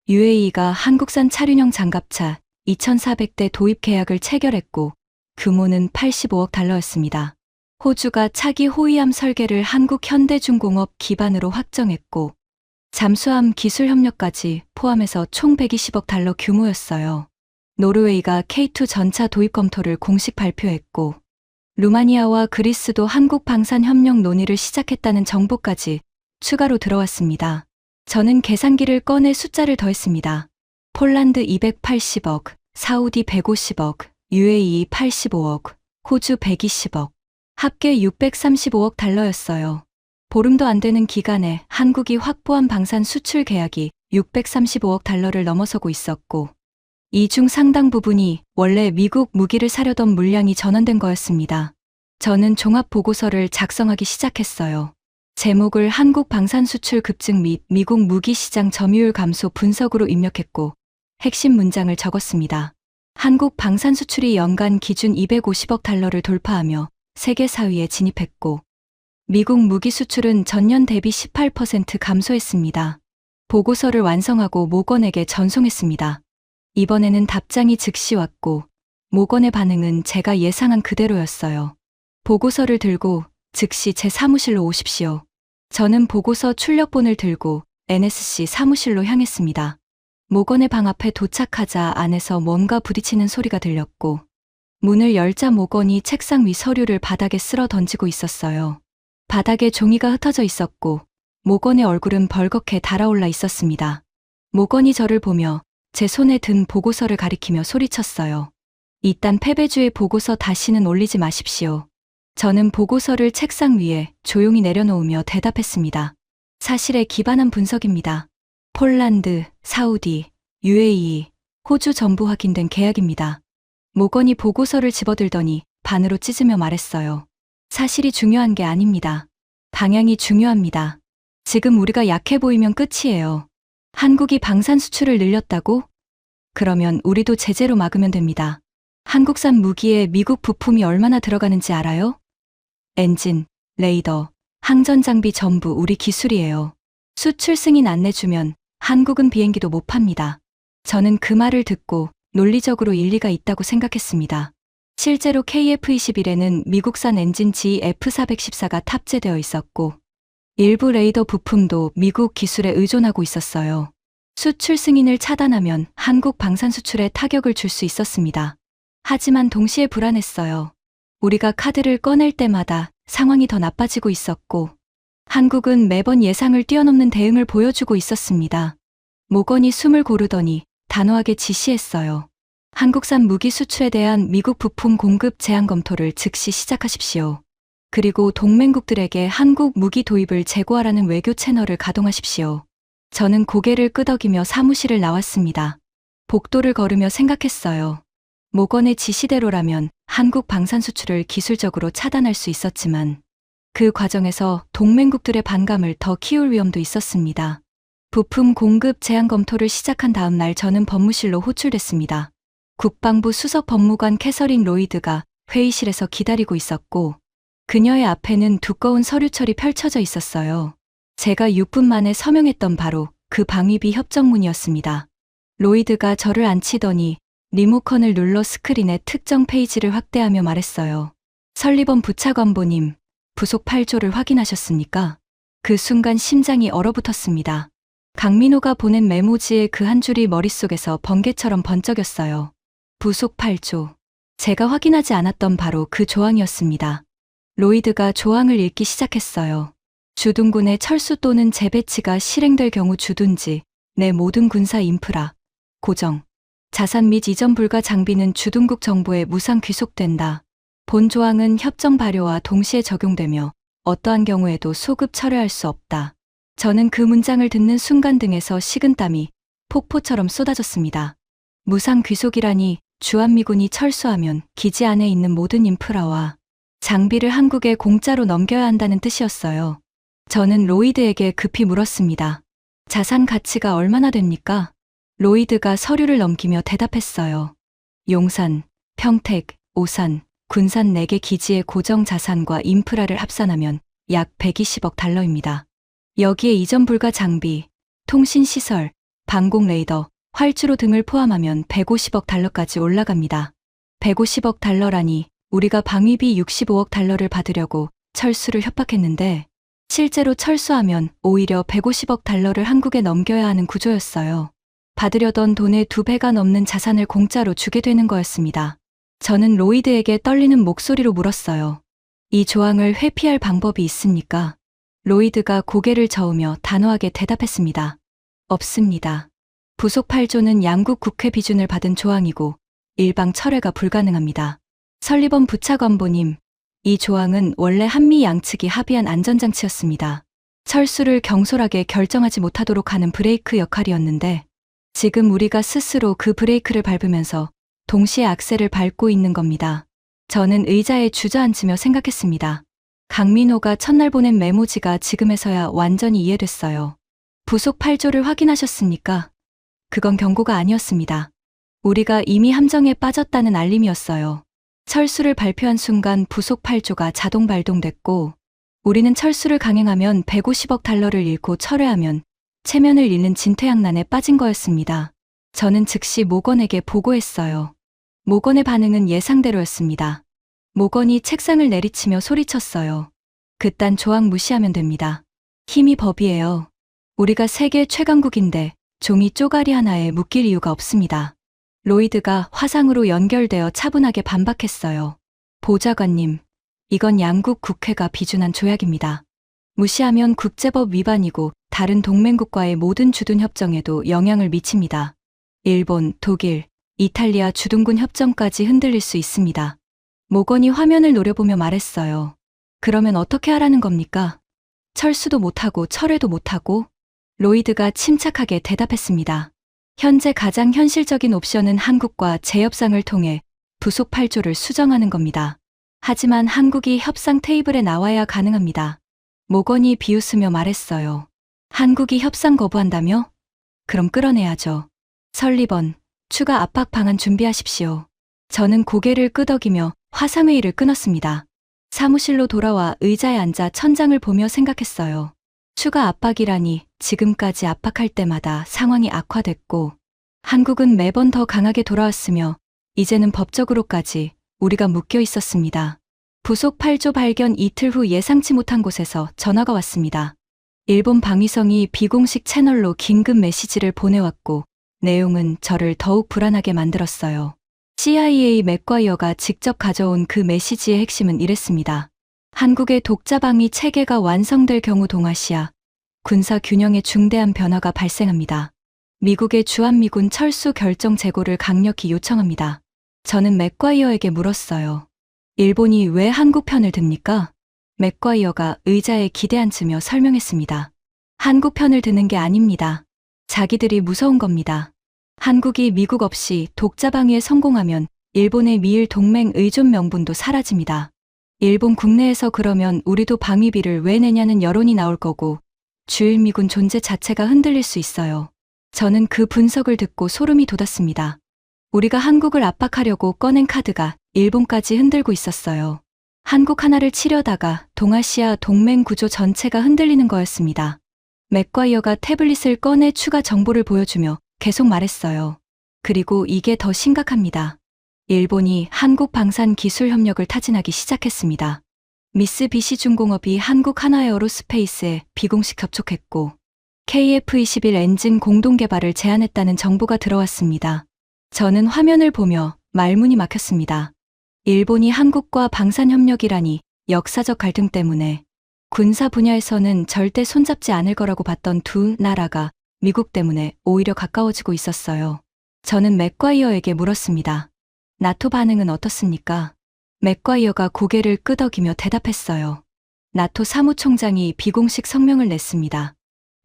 [SPEAKER 1] UAE가 한국산 차륜형 장갑차 2,400대 도입 계약을 체결했고 규모는 85억 달러였습니다. 호주가 차기 호위함 설계를 한국현대중공업 기반으로 확정했고 잠수함 기술 협력까지 포함해서 총 120억 달러 규모였어요. 노르웨이가 K2 전차 도입 검토를 공식 발표했고 루마니아와 그리스도 한국 방산 협력 논의를 시작했다는 정보까지 추가로 들어왔습니다. 저는 계산기를 꺼내 숫자를 더했습니다. 폴란드 280억, 사우디 150억, UAE 85억, 호주 120억, 합계 635억 달러였어요. 보름도 안 되는 기간에 한국이 확보한 방산 수출 계약이 635억 달러를 넘어서고 있었고 이 중 상당 부분이 원래 미국 무기를 사려던 물량이 전환된 거였습니다. 저는 종합 보고서를 작성하기 시작했어요. 제목을 한국 방산 수출 급증 및 미국 무기 시장 점유율 감소 분석으로 입력했고 핵심 문장을 적었습니다. 한국 방산 수출이 연간 기준 250억 달러를 돌파하며 세계 4위에 진입했고 미국 무기 수출은 전년 대비 18% 감소했습니다. 보고서를 완성하고 모건에게 전송했습니다. 이번에는 답장이 즉시 왔고 모건의 반응은 제가 예상한 그대로였어요. 보고서를 들고 즉시 제 사무실로 오십시오. 저는 보고서 출력본을 들고 NSC 사무실로 향했습니다. 모건의 방 앞에 도착하자 안에서 뭔가 부딪히는 소리가 들렸고 문을 열자 모건이 책상 위 서류를 바닥에 쓸어 던지고 있었어요. 바닥에 종이가 흩어져 있었고 모건의 얼굴은 벌겋게 달아올라 있었습니다. 모건이 저를 보며 제 손에 든 보고서를 가리키며 소리쳤어요. 이딴 패배주의 보고서 다시는 올리지 마십시오. 저는 보고서를 책상 위에 조용히 내려놓으며 대답했습니다. 사실에 기반한 분석입니다. 폴란드, 사우디, UAE, 호주 전부 확인된 계약입니다. 모건이 보고서를 집어들더니 반으로 찢으며 말했어요. 사실이 중요한 게 아닙니다. 방향이 중요합니다. 지금 우리가 약해 보이면 끝이에요. 한국이 방산 수출을 늘렸다고? 그러면 우리도 제재로 막으면 됩니다. 한국산 무기에 미국 부품이 얼마나 들어가는지 알아요? 엔진, 레이더, 항전 장비 전부 우리 기술이에요. 수출 승인 안 내주면 한국은 비행기도 못 팝니다. 저는 그 말을 듣고 논리적으로 일리가 있다고 생각했습니다. 실제로 KF-21에는 미국산 엔진 GF414가 탑재되어 있었고 일부 레이더 부품도 미국 기술에 의존하고 있었어요. 수출 승인을 차단하면 한국 방산 수출에 타격을 줄 수 있었습니다. 하지만 동시에 불안했어요. 우리가 카드를 꺼낼 때마다 상황이 더 나빠지고 있었고 한국은 매번 예상을 뛰어넘는 대응을 보여주고 있었습니다. 모건이 숨을 고르더니 단호하게 지시했어요. 한국산 무기 수출에 대한 미국 부품 공급 제한 검토를 즉시 시작하십시오. 그리고 동맹국들에게 한국 무기 도입을 재고하라는 외교 채널을 가동하십시오. 저는 고개를 끄덕이며 사무실을 나왔습니다. 복도를 걸으며 생각했어요. 모건의 지시대로라면 한국 방산 수출을 기술적으로 차단할 수 있었지만 그 과정에서 동맹국들의 반감을 더 키울 위험도 있었습니다. 부품 공급 제한 검토를 시작한 다음 날 저는 법무실로 호출됐습니다. 국방부 수석 법무관 캐서린 로이드가 회의실에서 기다리고 있었고 그녀의 앞에는 두꺼운 서류철이 펼쳐져 있었어요. 제가 6분 만에 서명했던 바로 그 방위비 협정문이었습니다. 로이드가 저를 앉히더니 리모컨을 눌러 스크린에 특정 페이지를 확대하며 말했어요. 설리번 부차관보님, 부속 8조를 확인하셨습니까? 그 순간 심장이 얼어붙었습니다. 강민호가 보낸 메모지의 그 한 줄이 머릿속에서 번개처럼 번쩍였어요. 부속 8조. 제가 확인하지 않았던 바로 그 조항이었습니다. 로이드가 조항을 읽기 시작했어요. 주둔군의 철수 또는 재배치가 실행될 경우 주둔지 내 모든 군사 인프라, 고정, 자산 및 이전 불가 장비는 주둔국 정부에 무상 귀속된다. 본 조항은 협정 발효와 동시에 적용되며 어떠한 경우에도 소급 철회할 수 없다. 저는 그 문장을 듣는 순간 등에서 식은땀이 폭포처럼 쏟아졌습니다. 무상 귀속이라니 주한미군이 철수하면 기지 안에 있는 모든 인프라와 장비를 한국에 공짜로 넘겨야 한다는 뜻이었어요. 저는 로이드에게 급히 물었습니다. 자산 가치가 얼마나 됩니까? 로이드가 서류를 넘기며 대답했어요. 용산, 평택, 오산, 군산 4개 기지의 고정 자산과 인프라를 합산하면 약 120억 달러입니다. 여기에 이전 불가 장비, 통신시설, 방공 레이더, 활주로 등을 포함하면 150억 달러까지 올라갑니다. 150억 달러라니 우리가 방위비 65억 달러를 받으려고 철수를 협박했는데 실제로 철수하면 오히려 150억 달러를 한국에 넘겨야 하는 구조였어요. 받으려던 돈의 2배가 넘는 자산을 공짜로 주게 되는 거였습니다. 저는 로이드에게 떨리는 목소리로 물었어요. 이 조항을 회피할 방법이 있습니까? 로이드가 고개를 저으며 단호하게 대답했습니다. 없습니다. 부속 8조는 양국 국회 비준을 받은 조항이고 일방 철회가 불가능합니다. 설리번 부차관보님, 이 조항은 원래 한미 양측이 합의한 안전장치였습니다. 철수를 경솔하게 결정하지 못하도록 하는 브레이크 역할이었는데 지금 우리가 스스로 그 브레이크를 밟으면서 동시에 악셀을 밟고 있는 겁니다. 저는 의자에 주저앉으며 생각했습니다. 강민호가 첫날 보낸 메모지가 지금에서야 완전히 이해됐어요. 부속 8조를 확인하셨습니까? 그건 경고가 아니었습니다. 우리가 이미 함정에 빠졌다는 알림이었어요. 철수를 발표한 순간 부속 8조가 자동 발동됐고 우리는 철수를 강행하면 150억 달러를 잃고 철회하면 체면을 잃는 진퇴양난에 빠진 거였습니다. 저는 즉시 모건에게 보고했어요. 모건의 반응은 예상대로였습니다. 모건이 책상을 내리치며 소리쳤어요. 그딴 조항 무시하면 됩니다. 힘이 법이에요. 우리가 세계 최강국인데 종이 쪼가리 하나에 묶일 이유가 없습니다. 로이드가 화상으로 연결되어 차분하게 반박했어요. 보좌관님, 이건 양국 국회가 비준한 조약입니다. 무시하면 국제법 위반이고 다른 동맹국과의 모든 주둔 협정에도 영향을 미칩니다. 일본, 독일, 이탈리아 주둔군 협정까지 흔들릴 수 있습니다. 모건이 화면을 노려보며 말했어요. 그러면 어떻게 하라는 겁니까? 철수도 못하고 철회도 못하고? 로이드가 침착하게 대답했습니다. 현재 가장 현실적인 옵션은 한국과 재협상을 통해 부속 8조를 수정하는 겁니다. 하지만 한국이 협상 테이블에 나와야 가능합니다. 모건이 비웃으며 말했어요. 한국이 협상 거부한다며? 그럼 끌어내야죠. 설리번, 추가 압박 방안 준비하십시오. 저는 고개를 끄덕이며 화상회의를 끊었습니다. 사무실로 돌아와 의자에 앉아 천장을 보며 생각했어요. 추가 압박이라니 지금까지 압박할 때마다 상황이 악화됐고 한국은 매번 더 강하게 돌아왔으며 이제는 법적으로까지 우리가 묶여 있었습니다. 부속 8조 발견 이틀 후 예상치 못한 곳에서 전화가 왔습니다. 일본 방위성이 비공식 채널로 긴급 메시지를 보내왔고 내용은 저를 더욱 불안하게 만들었어요. CIA 맥과이어가 직접 가져온 그 메시지의 핵심은 이랬습니다. 한국의 독자 방위 체계가 완성될 경우 동아시아 군사 균형에 중대한 변화가 발생합니다. 미국의 주한미군 철수 결정 재고를 강력히 요청합니다. 저는 맥과이어에게 물었어요. 일본이 왜 한국 편을 듭니까? 맥과이어가 의자에 기대앉으며 설명했습니다. 한국 편을 드는 게 아닙니다. 자기들이 무서운 겁니다. 한국이 미국 없이 독자 방위에 성공하면 일본의 미일 동맹 의존 명분도 사라집니다. 일본 국내에서 그러면 우리도 방위비를 왜 내냐는 여론이 나올 거고 주일미군 존재 자체가 흔들릴 수 있어요. 저는 그 분석을 듣고 소름이 돋았습니다. 우리가 한국을 압박하려고 꺼낸 카드가 일본까지 흔들고 있었어요. 한국 하나를 치려다가 동아시아 동맹 구조 전체가 흔들리는 거였습니다. 맥과이어가 태블릿을 꺼내 추가 정보를 보여주며 계속 말했어요. 그리고 이게 더 심각합니다. 일본이 한국 방산 기술 협력을 타진하기 시작했습니다. 미쓰비시중공업이 한국 하나에어로스페이스에 비공식 협촉했고 KF-21 엔진 공동 개발을 제안했다는 정보가 들어왔습니다. 저는 화면을 보며 말문이 막혔습니다. 일본이 한국과 방산 협력이라니 역사적 갈등 때문에 군사 분야에서는 절대 손잡지 않을 거라고 봤던 두 나라가 미국 때문에 오히려 가까워지고 있었어요. 저는 맥과이어에게 물었습니다. 나토 반응은 어떻습니까? 맥과이어가 고개를 끄덕이며 대답했어요. 나토 사무총장이 비공식 성명을 냈습니다.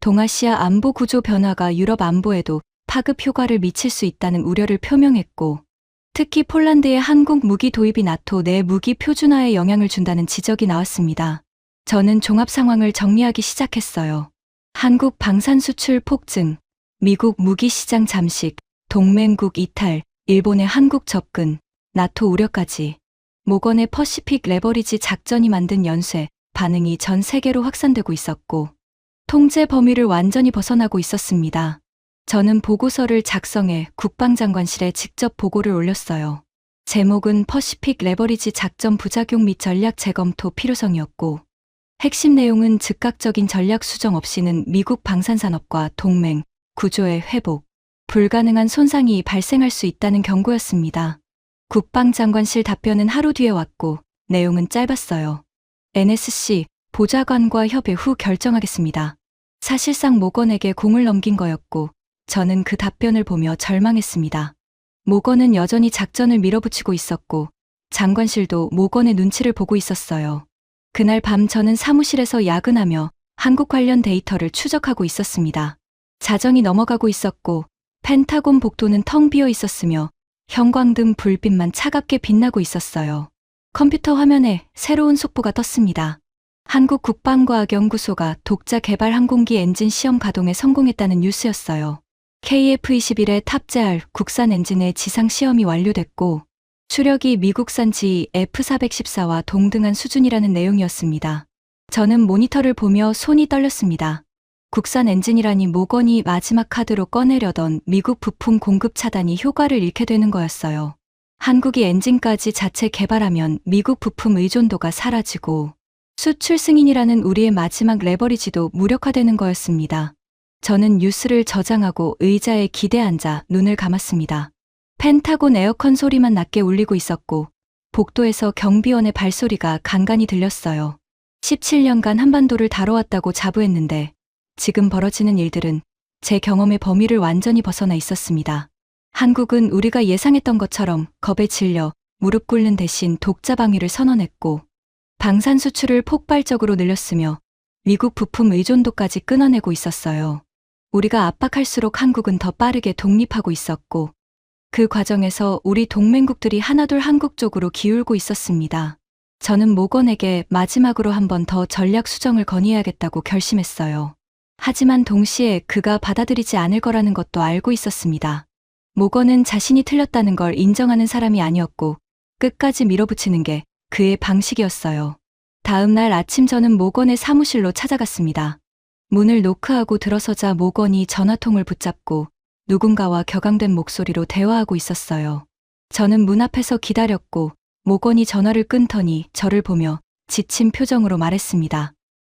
[SPEAKER 1] 동아시아 안보 구조 변화가 유럽 안보에도 파급 효과를 미칠 수 있다는 우려를 표명했고, 특히 폴란드의 한국 무기 도입이 나토 내 무기 표준화에 영향을 준다는 지적이 나왔습니다. 저는 종합 상황을 정리하기 시작했어요. 한국 방산 수출 폭증, 미국 무기 시장 잠식, 동맹국 이탈, 일본의 한국 접근, 나토 우려까지. 모건의 퍼시픽 레버리지 작전이 만든 연쇄 반응이 전 세계로 확산되고 있었고, 통제 범위를 완전히 벗어나고 있었습니다. 저는 보고서를 작성해 국방장관실에 직접 보고를 올렸어요. 제목은 퍼시픽 레버리지 작전 부작용 및 전략 재검토 필요성이었고, 핵심 내용은 즉각적인 전략 수정 없이는 미국 방산산업과 동맹, 구조의 회복, 불가능한 손상이 발생할 수 있다는 경고였습니다. 국방장관실 답변은 하루 뒤에 왔고, 내용은 짧았어요. NSC 보좌관과 협의 후 결정하겠습니다. 사실상 모건에게 공을 넘긴 거였고, 저는 그 답변을 보며 절망했습니다. 모건은 여전히 작전을 밀어붙이고 있었고, 장관실도 모건의 눈치를 보고 있었어요. 그날 밤 저는 사무실에서 야근하며 한국 관련 데이터를 추적하고 있었습니다. 자정이 넘어가고 있었고, 펜타곤 복도는 텅 비어 있었으며 형광등 불빛만 차갑게 빛나고 있었어요. 컴퓨터 화면에 새로운 속보가 떴습니다. 한국 국방과학연구소가 독자 개발 항공기 엔진 시험 가동에 성공했다는 뉴스였어요. KF-21에 탑재할 국산 엔진의 지상 시험이 완료됐고, 추력이 미국산 GF414와 동등한 수준이라는 내용이었습니다. 저는 모니터를 보며 손이 떨렸습니다. 국산 엔진이라니 모건이 마지막 카드로 꺼내려던 미국 부품 공급 차단이 효과를 잃게 되는 거였어요. 한국이 엔진까지 자체 개발하면 미국 부품 의존도가 사라지고, 수출 승인이라는 우리의 마지막 레버리지도 무력화되는 거였습니다. 저는 뉴스를 저장하고 의자에 기대 앉아 눈을 감았습니다. 펜타곤 에어컨 소리만 낮게 울리고 있었고, 복도에서 경비원의 발소리가 간간히 들렸어요. 17년간 한반도를 다뤄왔다고 자부했는데, 지금 벌어지는 일들은 제 경험의 범위를 완전히 벗어나 있었습니다. 한국은 우리가 예상했던 것처럼 겁에 질려 무릎 꿇는 대신 독자 방위를 선언했고, 방산 수출을 폭발적으로 늘렸으며 미국 부품 의존도까지 끊어내고 있었어요. 우리가 압박할수록 한국은 더 빠르게 독립하고 있었고, 그 과정에서 우리 동맹국들이 하나둘 한국 쪽으로 기울고 있었습니다. 저는 모건에게 마지막으로 한 번 더 전략 수정을 건의해야겠다고 결심했어요. 하지만 동시에 그가 받아들이지 않을 거라는 것도 알고 있었습니다. 모건은 자신이 틀렸다는 걸 인정하는 사람이 아니었고, 끝까지 밀어붙이는 게 그의 방식이었어요. 다음 날 아침 저는 모건의 사무실로 찾아갔습니다. 문을 노크하고 들어서자 모건이 전화통을 붙잡고 누군가와 격앙된 목소리로 대화하고 있었어요. 저는 문 앞에서 기다렸고, 모건이 전화를 끊더니 저를 보며 지친 표정으로 말했습니다.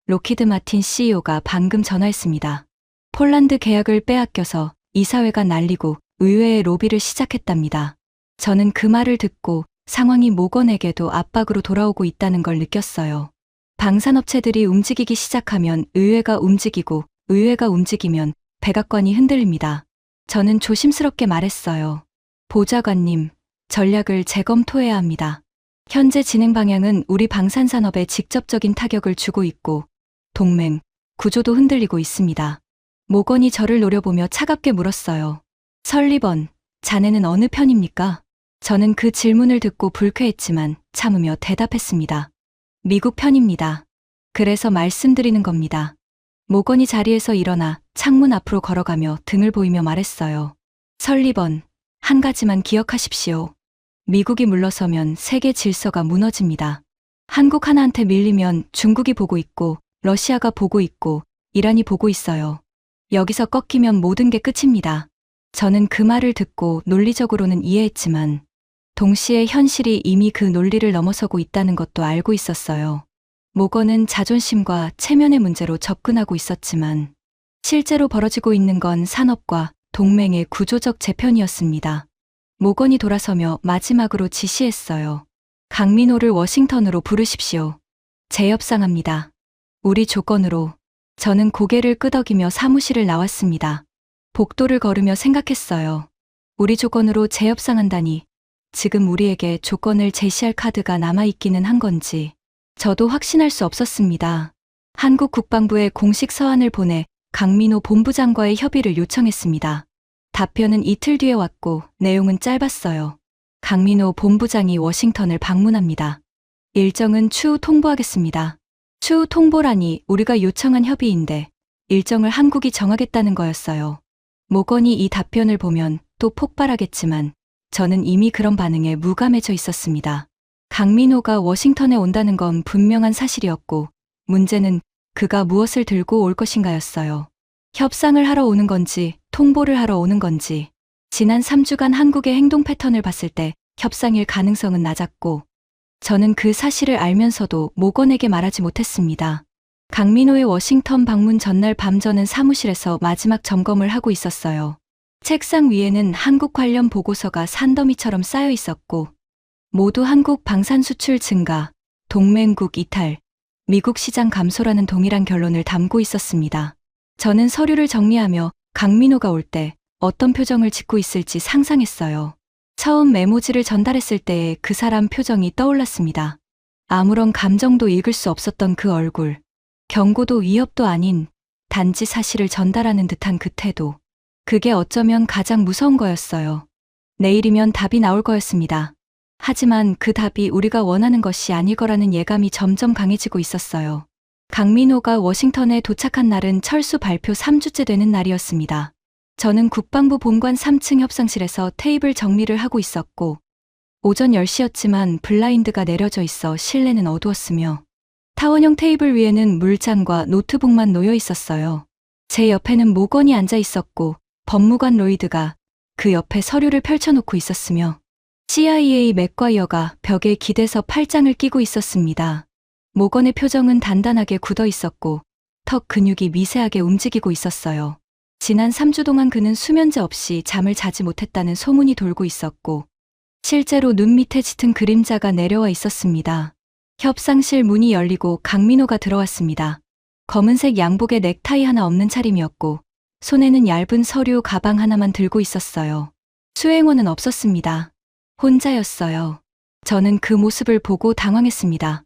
[SPEAKER 1] 로키드 마틴 CEO가 방금 전화했습니다. 폴란드 계약을 빼앗겨서 이사회가 날리고 의회에 로비를 시작했답니다. 저는 그 말을 듣고 상황이 모건에게도 압박으로 돌아오고 있다는 걸 느꼈어요. 방산업체들이 움직이기 시작하면 의회가 움직이고, 의회가 움직이면 백악관이 흔들립니다. 저는 조심스럽게 말했어요. 보좌관님, 전략을 재검토해야 합니다. 현재 진행 방향은 우리 방산산업에 직접적인 타격을 주고 있고, 동맹, 구조도 흔들리고 있습니다. 모건이 저를 노려보며 차갑게 물었어요. 설리번, 자네는 어느 편입니까? 저는 그 질문을 듣고 불쾌했지만 참으며 대답했습니다. 미국 편입니다. 그래서 말씀드리는 겁니다. 모건이 자리에서 일어나 창문 앞으로 걸어가며 등을 보이며 말했어요. 설리번, 한 가지만 기억하십시오. 미국이 물러서면 세계 질서가 무너집니다. 한국 하나한테 밀리면 중국이 보고 있고, 러시아가 보고 있고, 이란이 보고 있어요. 여기서 꺾이면 모든 게 끝입니다. 저는 그 말을 듣고 논리적으로는 이해했지만, 동시에 현실이 이미 그 논리를 넘어서고 있다는 것도 알고 있었어요. 모건은 자존심과 체면의 문제로 접근하고 있었지만, 실제로 벌어지고 있는 건 산업과 동맹의 구조적 재편이었습니다. 모건이 돌아서며 마지막으로 지시했어요. 강민호를 워싱턴으로 부르십시오. 재협상합니다. 우리 조건으로. 저는 고개를 끄덕이며 사무실을 나왔습니다. 복도를 걸으며 생각했어요. 우리 조건으로 재협상한다니. 지금 우리에게 조건을 제시할 카드가 남아있기는 한 건지 저도 확신할 수 없었습니다. 한국 국방부에 공식 서한을 보내 강민호 본부장과의 협의를 요청했습니다. 답변은 이틀 뒤에 왔고 내용은 짧았어요. 강민호 본부장이 워싱턴을 방문합니다. 일정은 추후 통보하겠습니다. 추후 통보라니 우리가 요청한 협의인데 일정을 한국이 정하겠다는 거였어요. 모건이 이 답변을 보면 또 폭발하겠지만 저는 이미 그런 반응에 무감해져 있었습니다. 강민호가 워싱턴에 온다는 건 분명한 사실이었고 문제는 그가 무엇을 들고 올 것인가였어요. 협상을 하러 오는 건지 통보를 하러 오는 건지. 지난 3주간 한국의 행동 패턴을 봤을 때 협상일 가능성은 낮았고 저는 그 사실을 알면서도 모건에게 말하지 못했습니다. 강민호의 워싱턴 방문 전날 밤 저는 사무실에서 마지막 점검을 하고 있었어요. 책상 위에는 한국 관련 보고서가 산더미처럼 쌓여 있었고 모두 한국 방산 수출 증가, 동맹국 이탈, 미국 시장 감소라는 동일한 결론을 담고 있었습니다. 저는 서류를 정리하며 강민호가 올 때 어떤 표정을 짓고 있을지 상상했어요. 처음 메모지를 전달했을 때의 그 사람 표정이 떠올랐습니다. 아무런 감정도 읽을 수 없었던 그 얼굴, 경고도 위협도 아닌 단지 사실을 전달하는 듯한 그 태도. 그게 어쩌면 가장 무서운 거였어요. 내일이면 답이 나올 거였습니다. 하지만 그 답이 우리가 원하는 것이 아닐 거라는 예감이 점점 강해지고 있었어요. 강민호가 워싱턴에 도착한 날은 철수 발표 3주째 되는 날이었습니다. 저는 국방부 본관 3층 협상실에서 테이블 정리를 하고 있었고 오전 10시였지만 블라인드가 내려져 있어 실내는 어두웠으며 타원형 테이블 위에는 물잔과 노트북만 놓여 있었어요. 제 옆에는 모건이 앉아 있었고 법무관 로이드가 그 옆에 서류를 펼쳐놓고 있었으며 CIA 맥과이어가 벽에 기대서 팔짱을 끼고 있었습니다. 모건의 표정은 단단하게 굳어 있었고 턱 근육이 미세하게 움직이고 있었어요. 지난 3주 동안 그는 수면제 없이 잠을 자지 못했다는 소문이 돌고 있었고 실제로 눈 밑에 짙은 그림자가 내려와 있었습니다. 협상실 문이 열리고 강민호가 들어왔습니다. 검은색 양복에 넥타이 하나 없는 차림이었고 손에는 얇은 서류 가방 하나만 들고 있었어요. 수행원은 없었습니다. 혼자였어요. 저는 그 모습을 보고 당황했습니다.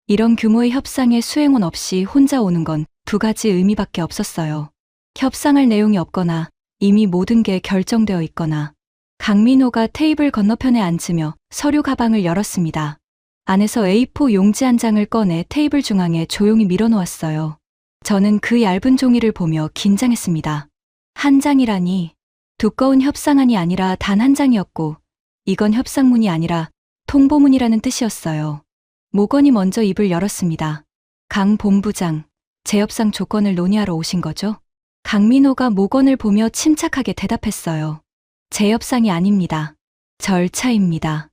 [SPEAKER 1] 이런 규모의 협상에 수행원 없이 혼자 오는 건 두 가지 의미밖에 없었어요. 협상할 내용이 없거나 이미 모든 게 결정되어 있거나. 강민호가 테이블 건너편에 앉으며 서류 가방을 열었습니다. 안에서 A4 용지 한 장을 꺼내 테이블 중앙에 조용히 밀어놓았어요. 저는 그 얇은 종이를 보며 긴장했습니다. 한 장이라니. 두꺼운 협상안이 아니라 단 한 장이었고 이건 협상문이 아니라 통보문이라는 뜻이었어요. 모건이 먼저 입을 열었습니다. 강 본부장, 재협상 조건을 논의하러 오신 거죠? 강민호가 모건을 보며 침착하게 대답했어요. 재협상이 아닙니다. 절차입니다.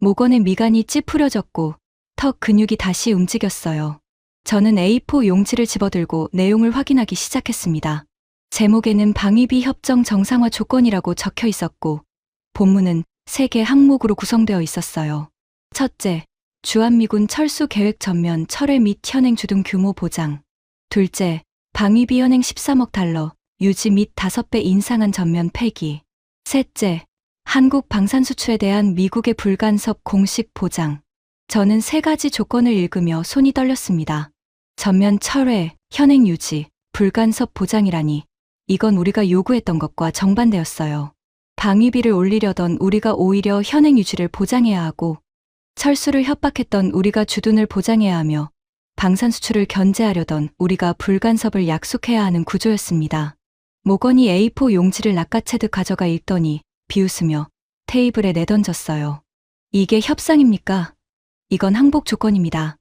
[SPEAKER 1] 모건의 미간이 찌푸려졌고 턱 근육이 다시 움직였어요. 저는 A4 용지를 집어들고 내용을 확인하기 시작했습니다. 제목에는 방위비 협정 정상화 조건이라고 적혀 있었고 본문은 3개 항목으로 구성되어 있었어요. 첫째, 주한미군 철수 계획 전면 철회 및 현행 주둔 규모 보장. 둘째, 방위비 현행 13억 달러, 유지 및 5배 인상한 전면 폐기. 셋째, 한국 방산 수출에 대한 미국의 불간섭 공식 보장. 저는 3가지 조건을 읽으며 손이 떨렸습니다. 전면 철회, 현행 유지, 불간섭 보장이라니. 이건 우리가 요구했던 것과 정반대였어요. 방위비를 올리려던 우리가 오히려 현행 유지를 보장해야 하고 철수를 협박했던 우리가 주둔을 보장해야 하며 방산 수출을 견제하려던 우리가 불간섭을 약속해야 하는 구조였습니다. 모건이 A4 용지를 낚아채듯 가져가 읽더니 비웃으며 테이블에 내던졌어요. 이게 협상입니까? 이건 항복 조건입니다.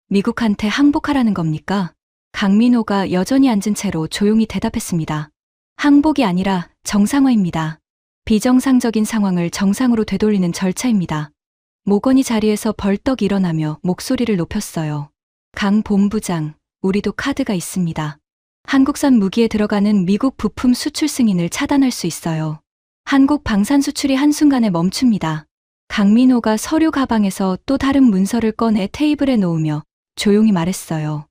[SPEAKER 1] 미국한테 항복하라는 겁니까? 강민호가 여전히 앉은 채로 조용히 대답했습니다. 항복이 아니라 정상화입니다. 비정상적인 상황을 정상으로 되돌리는 절차입니다. 모건이 자리에서 벌떡 일어나며 목소리를 높였어요. 강 본부장, 우리도 카드가 있습니다. 한국산 무기에 들어가는 미국 부품 수출 승인을 차단할 수 있어요. 한국 방산 수출이 한순간에 멈춥니다. 강민호가 서류 가방에서 또 다른 문서를 꺼내 테이블에 놓으며 조용히 말했어요.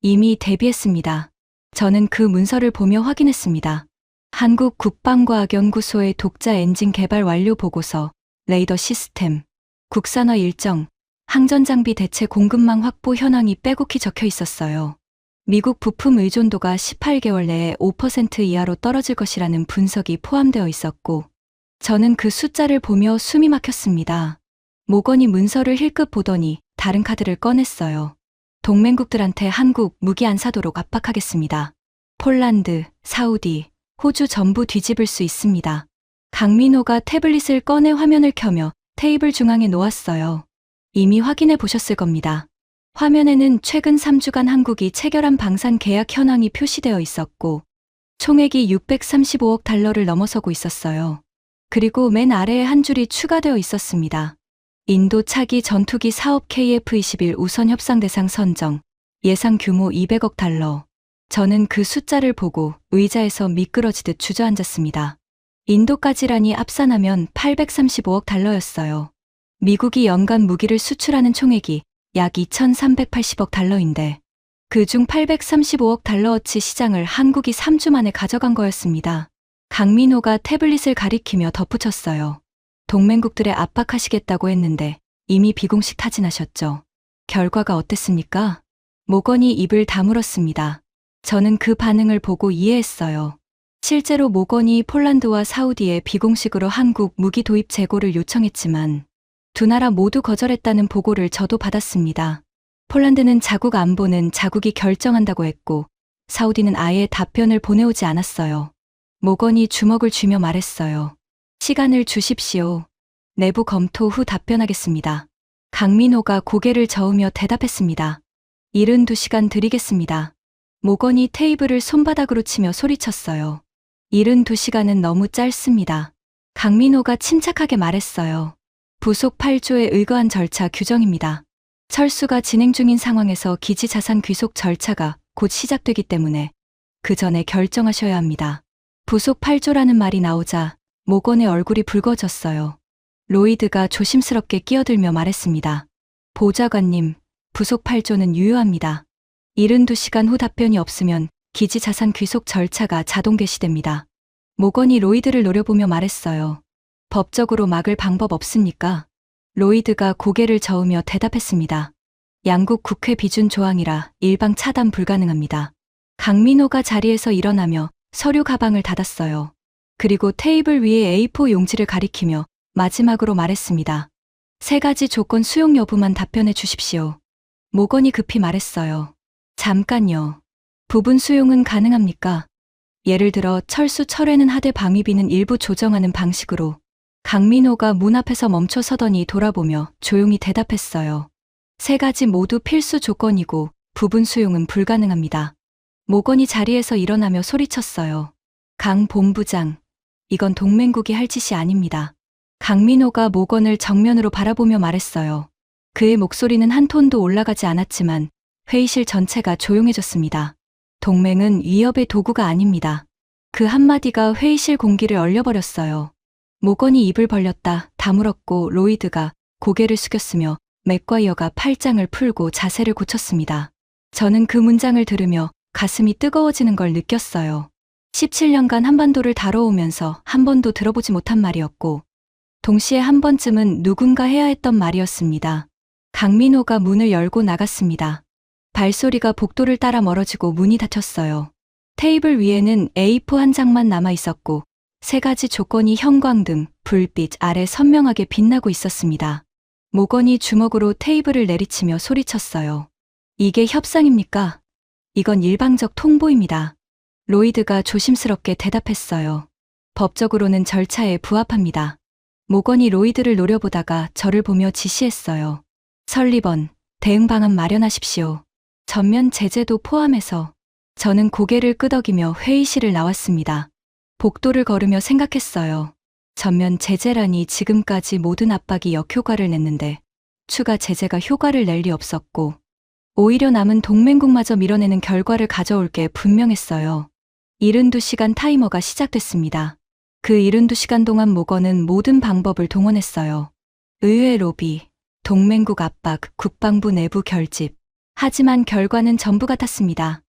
[SPEAKER 1] 이미 대비했습니다. 저는 그 문서를 보며 확인했습니다. 한국국방과학연구소의 독자 엔진 개발 완료 보고서, 레이더 시스템, 국산화 일정, 항전장비 대체 공급망 확보 현황이 빼곡히 적혀 있었어요. 미국 부품 의존도가 18개월 내에 5% 이하로 떨어질 것이라는 분석이 포함되어 있었고, 저는 그 숫자를 보며 숨이 막혔습니다. 모건이 문서를 힐끗 보더니 다른 카드를 꺼냈어요. 동맹국들한테 한국 무기 안 사도록 압박하겠습니다. 폴란드, 사우디, 호주 전부 뒤집을 수 있습니다. 강민호가 태블릿을 꺼내 화면을 켜며 테이블 중앙에 놓았어요. 이미 확인해 보셨을 겁니다. 화면에는 최근 3주간 한국이 체결한 방산 계약 현황이 표시되어 있었고, 총액이 635억 달러를 넘어서고 있었어요. 그리고 맨 아래에 한 줄이 추가되어 있었습니다. 인도 차기 전투기 사업 KF-21 우선 협상 대상 선정, 예상 규모 200억 달러. 저는 그 숫자를 보고 의자에서 미끄러지듯 주저앉았습니다. 인도까지라니 합산하면 835억 달러였어요. 미국이 연간 무기를 수출하는 총액이 약 2,380억 달러인데, 그중 835억 달러어치 시장을 한국이 3주 만에 가져간 거였습니다. 강민호가 태블릿을 가리키며 덧붙였어요. 동맹국들에 압박하시겠다고 했는데 이미 비공식 타진하셨죠. 결과가 어땠습니까? 모건이 입을 다물었습니다. 저는 그 반응을 보고 이해했어요. 실제로 모건이 폴란드와 사우디에 비공식으로 한국 무기 도입 재고를 요청했지만 두 나라 모두 거절했다는 보고를 저도 받았습니다. 폴란드는 자국 안보는 자국이 결정한다고 했고, 사우디는 아예 답변을 보내오지 않았어요. 모건이 주먹을 쥐며 말했어요. 시간을 주십시오. 내부 검토 후 답변하겠습니다. 강민호가 고개를 저으며 대답했습니다. 72시간 드리겠습니다. 모건이 테이블을 손바닥으로 치며 소리쳤어요. 72시간은 너무 짧습니다. 강민호가 침착하게 말했어요. 부속 8조에 의거한 절차 규정입니다. 철수가 진행 중인 상황에서 기지 자산 귀속 절차가 곧 시작되기 때문에 그 전에 결정하셔야 합니다. 부속 8조라는 말이 나오자 모건의 얼굴이 붉어졌어요. 로이드가 조심스럽게 끼어들며 말했습니다. 보좌관님, 부속 8조는 유효합니다. 72시간 후 답변이 없으면 기지 자산 귀속 절차가 자동 개시됩니다. 모건이 로이드를 노려보며 말했어요. 법적으로 막을 방법 없습니까? 로이드가 고개를 저으며 대답했습니다. 양국 국회 비준 조항이라 일방 차단 불가능합니다. 강민호가 자리에서 일어나며 서류 가방을 닫았어요. 그리고 테이블 위에 A4 용지를 가리키며 마지막으로 말했습니다. 3가지 조건 수용 여부만 답변해 주십시오. 모건이 급히 말했어요. 잠깐요. 부분 수용은 가능합니까? 예를 들어 철수 철회는 하되 방위비는 일부 조정하는 방식으로. 강민호가 문 앞에서 멈춰 서더니 돌아보며 조용히 대답했어요. 3가지 모두 필수 조건이고 부분 수용은 불가능합니다. 모건이 자리에서 일어나며 소리쳤어요. 강 본부장, 이건 동맹국이 할 짓이 아닙니다. 강민호가 모건을 정면으로 바라보며 말했어요. 그의 목소리는 한 톤도 올라가지 않았지만 회의실 전체가 조용해졌습니다. 동맹은 위협의 도구가 아닙니다. 그 한마디가 회의실 공기를 얼려버렸어요. 모건이 입을 벌렸다 다물었고 로이드가 고개를 숙였으며 맥과이어가 팔짱을 풀고 자세를 고쳤습니다. 저는 그 문장을 들으며 가슴이 뜨거워지는 걸 느꼈어요. 17년간 한반도를 다뤄오면서 한 번도 들어보지 못한 말이었고, 동시에 한 번쯤은 누군가 해야 했던 말이었습니다. 강민호가 문을 열고 나갔습니다. 발소리가 복도를 따라 멀어지고 문이 닫혔어요. 테이블 위에는 A4 한 장만 남아 있었고 3가지 조건이 형광등, 불빛 아래 선명하게 빛나고 있었습니다. 모건이 주먹으로 테이블을 내리치며 소리쳤어요. 이게 협상입니까? 이건 일방적 통보입니다. 로이드가 조심스럽게 대답했어요. 법적으로는 절차에 부합합니다. 모건이 로이드를 노려보다가 저를 보며 지시했어요. 설리번, 대응 방안 마련하십시오. 전면 제재도 포함해서. 저는 고개를 끄덕이며 회의실을 나왔습니다. 복도를 걸으며 생각했어요. 전면 제재라니 지금까지 모든 압박이 역효과를 냈는데 추가 제재가 효과를 낼 리 없었고 오히려 남은 동맹국마저 밀어내는 결과를 가져올 게 분명했어요. 72시간 타이머가 시작됐습니다. 그 72시간 동안 모건은 모든 방법을 동원했어요. 의회 로비, 동맹국 압박, 국방부 내부 결집, 하지만 결과는 전부 같았습니다.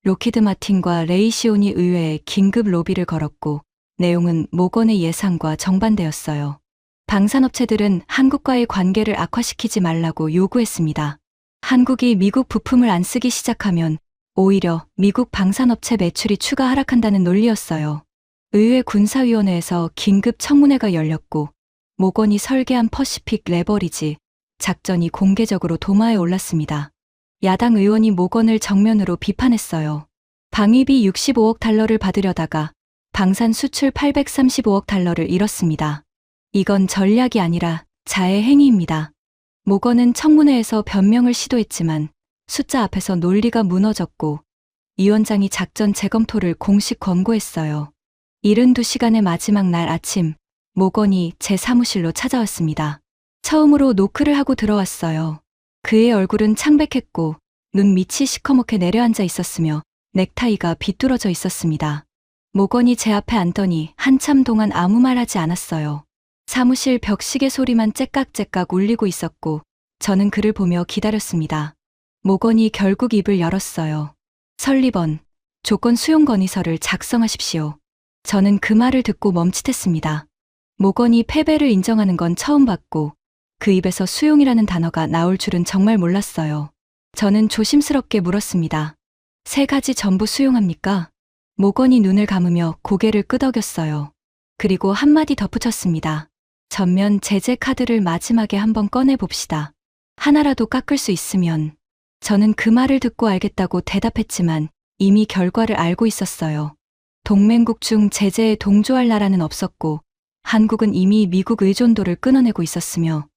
[SPEAKER 1] 로키드 마틴과 레이시온이 의회에 긴급 로비를 걸었고 내용은 모건의 예상과 정반대였어요. 방산업체들은 한국과의 관계를 악화시키지 말라고 요구했습니다. 한국이 미국 부품을 안 쓰기 시작하면 오히려 미국 방산업체 매출이 추가 하락한다는 논리였어요. 의회 군사위원회에서 긴급 청문회가 열렸고 모건이 설계한 퍼시픽 레버리지 작전이 공개적으로 도마에 올랐습니다. 야당 의원이 모건을 정면으로 비판했어요. 방위비 65억 달러를 받으려다가 방산 수출 835억 달러를 잃었습니다. 이건 전략이 아니라 자해 행위입니다. 모건은 청문회에서 변명을 시도했지만 숫자 앞에서 논리가 무너졌고 위원장이 작전 재검토를 공식 권고했어요. 72시간의 마지막 날 아침, 모건이 제 사무실로 찾아왔습니다. 처음으로 노크를 하고 들어왔어요. 그의 얼굴은 창백했고 눈 밑이 시커멓게 내려앉아 있었으며 넥타이가 비뚤어져 있었습니다. 모건이 제 앞에 앉더니 한참 동안 아무 말 하지 않았어요. 사무실 벽시계 소리만 째깍째깍 울리고 있었고 저는 그를 보며 기다렸습니다. 모건이 결국 입을 열었어요. 설리번, 조건 수용 건의서를 작성하십시오. 저는 그 말을 듣고 멈칫했습니다. 모건이 패배를 인정하는 건 처음 봤고 그 입에서 수용이라는 단어가 나올 줄은 정말 몰랐어요. 저는 조심스럽게 물었습니다. 3가지 전부 수용합니까? 모건이 눈을 감으며 고개를 끄덕였어요. 그리고 한마디 덧붙였습니다. 전면 제재 카드를 마지막에 한번 꺼내봅시다. 하나라도 깎을 수 있으면. 저는 그 말을 듣고 알겠다고 대답했지만 이미 결과를 알고 있었어요. 동맹국 중 제재에 동조할 나라는 없었고 한국은 이미 미국 의존도를 끊어내고 있었으며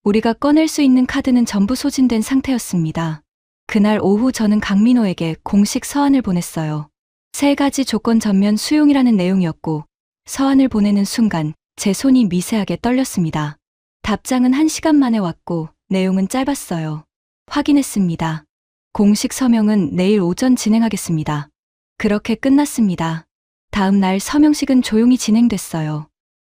[SPEAKER 1] 우리가 꺼낼 수 있는 카드는 전부 소진된 상태였습니다. 그날 오후 저는 강민호에게 공식 서한을 보냈어요. 3가지 조건 전면 수용이라는 내용이었고 서한을 보내는 순간 제 손이 미세하게 떨렸습니다. 답장은 1시간 만에 왔고 내용은 짧았어요. 확인했습니다. 공식 서명은 내일 오전 진행하겠습니다. 그렇게 끝났습니다. 다음 날 서명식은 조용히 진행됐어요.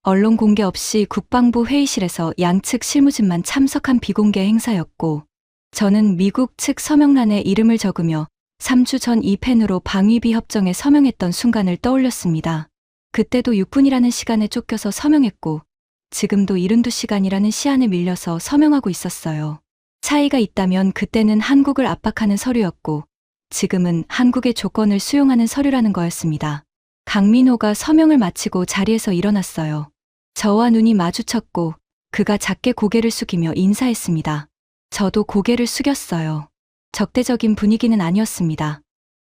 [SPEAKER 1] 언론 공개 없이 국방부 회의실에서 양측 실무진만 참석한 비공개 행사였고 저는 미국 측 서명란에 이름을 적으며 3주 전 이 펜으로 방위비 협정에 서명했던 순간을 떠올렸습니다. 그때도 6분이라는 시간에 쫓겨서 서명했고 지금도 72시간이라는 시한에 밀려서 서명하고 있었어요. 차이가 있다면 그때는 한국을 압박하는 서류였고 지금은 한국의 조건을 수용하는 서류라는 거였습니다. 강민호가 서명을 마치고 자리에서 일어났어요. 저와 눈이 마주쳤고 그가 작게 고개를 숙이며 인사했습니다. 저도 고개를 숙였어요. 적대적인 분위기는 아니었습니다.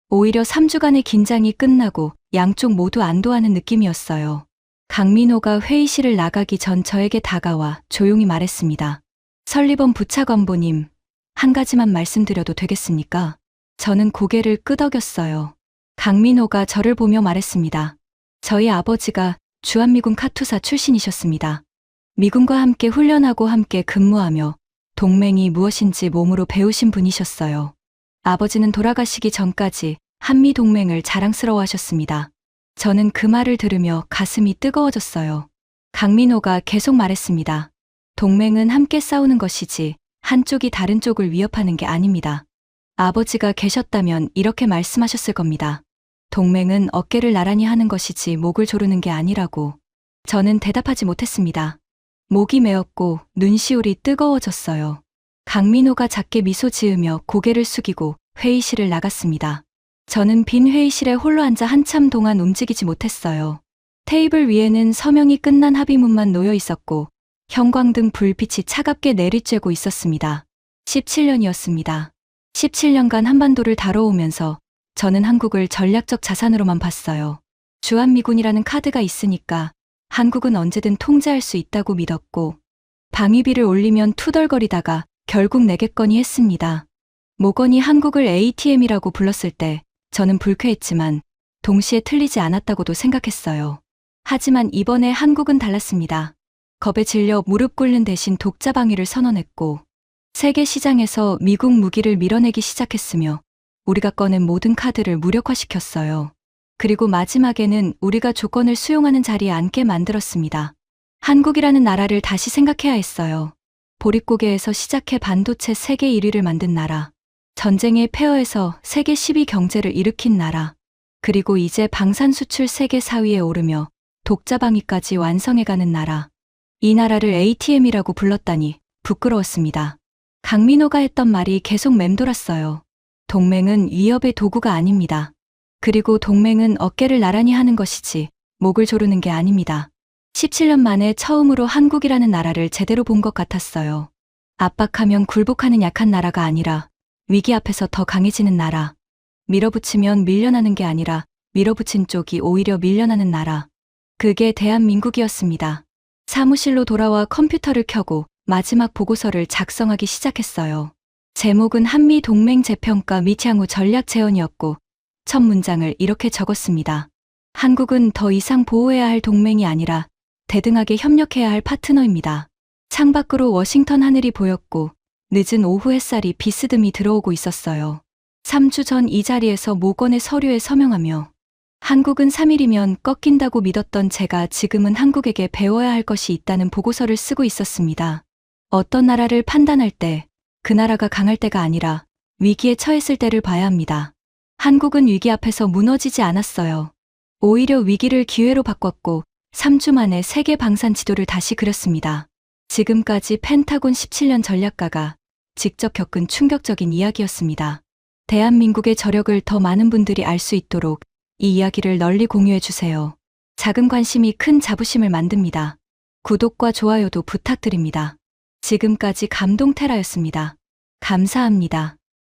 [SPEAKER 1] 오히려 3주간의 긴장이 끝나고 양쪽 모두 안도하는 느낌이었어요. 강민호가 회의실을 나가기 전 저에게 다가와 조용히 말했습니다. 설리번 부차관보님, 한 가지만 말씀드려도 되겠습니까? 저는 고개를 끄덕였어요. 강민호가 저를 보며 말했습니다. 저희 아버지가 주한미군 카투사 출신이셨습니다. 미군과 함께 훈련하고 함께 근무하며 동맹이 무엇인지 몸으로 배우신 분이셨어요. 아버지는 돌아가시기 전까지 한미동맹을 자랑스러워하셨습니다. 저는 그 말을 들으며 가슴이 뜨거워졌어요. 강민호가 계속 말했습니다. 동맹은 함께 싸우는 것이지 한쪽이 다른 쪽을 위협하는 게 아닙니다. 아버지가 계셨다면 이렇게 말씀하셨을 겁니다. 동맹은 어깨를 나란히 하는 것이지 목을 조르는 게 아니라고. 저는 대답하지 못했습니다. 목이 메었고 눈시울이 뜨거워졌어요. 강민호가 작게 미소 지으며 고개를 숙이고 회의실을 나갔습니다. 저는 빈 회의실에 홀로 앉아 한참 동안 움직이지 못했어요. 테이블 위에는 서명이 끝난 합의문만 놓여 있었고 형광등 불빛이 차갑게 내리쬐고 있었습니다. 17년이었습니다. 17년간 한반도를 다뤄오면서 저는 한국을 전략적 자산으로만 봤어요. 주한미군이라는 카드가 있으니까 한국은 언제든 통제할 수 있다고 믿었고 방위비를 올리면 투덜거리다가 결국 내겠거니 했습니다. 모건이 한국을 ATM이라고 불렀을 때 저는 불쾌했지만 동시에 틀리지 않았다고도 생각했어요. 하지만 이번에 한국은 달랐습니다. 겁에 질려 무릎 꿇는 대신 독자 방위를 선언했고 세계 시장에서 미국 무기를 밀어내기 시작했으며 우리가 꺼낸 모든 카드를 무력화시켰어요. 그리고 마지막에는 우리가 조건을 수용하는 자리에 앉게 만들었습니다. 한국이라는 나라를 다시 생각해야 했어요. 보릿고개에서 시작해 반도체 세계 1위를 만든 나라. 전쟁의 폐허에서 세계 10위 경제를 일으킨 나라. 그리고 이제 방산 수출 세계 4위에 오르며 독자방위까지 완성해가는 나라. 이 나라를 ATM이라고 불렀다니 부끄러웠습니다. 강민호가 했던 말이 계속 맴돌았어요. 동맹은 위협의 도구가 아닙니다. 그리고 동맹은 어깨를 나란히 하는 것이지 목을 조르는 게 아닙니다. 17년 만에 처음으로 한국이라는 나라를 제대로 본 것 같았어요. 압박하면 굴복하는 약한 나라가 아니라 위기 앞에서 더 강해지는 나라. 밀어붙이면 밀려나는 게 아니라 밀어붙인 쪽이 오히려 밀려나는 나라. 그게 대한민국이었습니다. 사무실로 돌아와 컴퓨터를 켜고 마지막 보고서를 작성하기 시작했어요. 제목은 한미 동맹 재평가 및 향후 전략 재원이었고 첫 문장을 이렇게 적었습니다. 한국은 더 이상 보호해야 할 동맹이 아니라 대등하게 협력해야 할 파트너입니다. 창밖으로 워싱턴 하늘이 보였고 늦은 오후 햇살이 비스듬히 들어오고 있었어요. 3주 전 이 자리에서 모건의 서류에 서명하며 한국은 3일이면 꺾인다고 믿었던 제가 지금은 한국에게 배워야 할 것이 있다는 보고서를 쓰고 있었습니다. 어떤 나라를 판단할 때 그 나라가 강할 때가 아니라 위기에 처했을 때를 봐야 합니다. 한국은 위기 앞에서 무너지지 않았어요. 오히려 위기를 기회로 바꿨고 3주 만에 세계 방산 지도를 다시 그렸습니다. 지금까지 펜타곤 17년 전략가가 직접 겪은 충격적인 이야기였습니다. 대한민국의 저력을 더 많은 분들이 알 수 있도록 이 이야기를 널리 공유해 주세요. 작은 관심이 큰 자부심을 만듭니다. 구독과 좋아요도 부탁드립니다. 지금까지 감동테라였습니다. 감사합니다.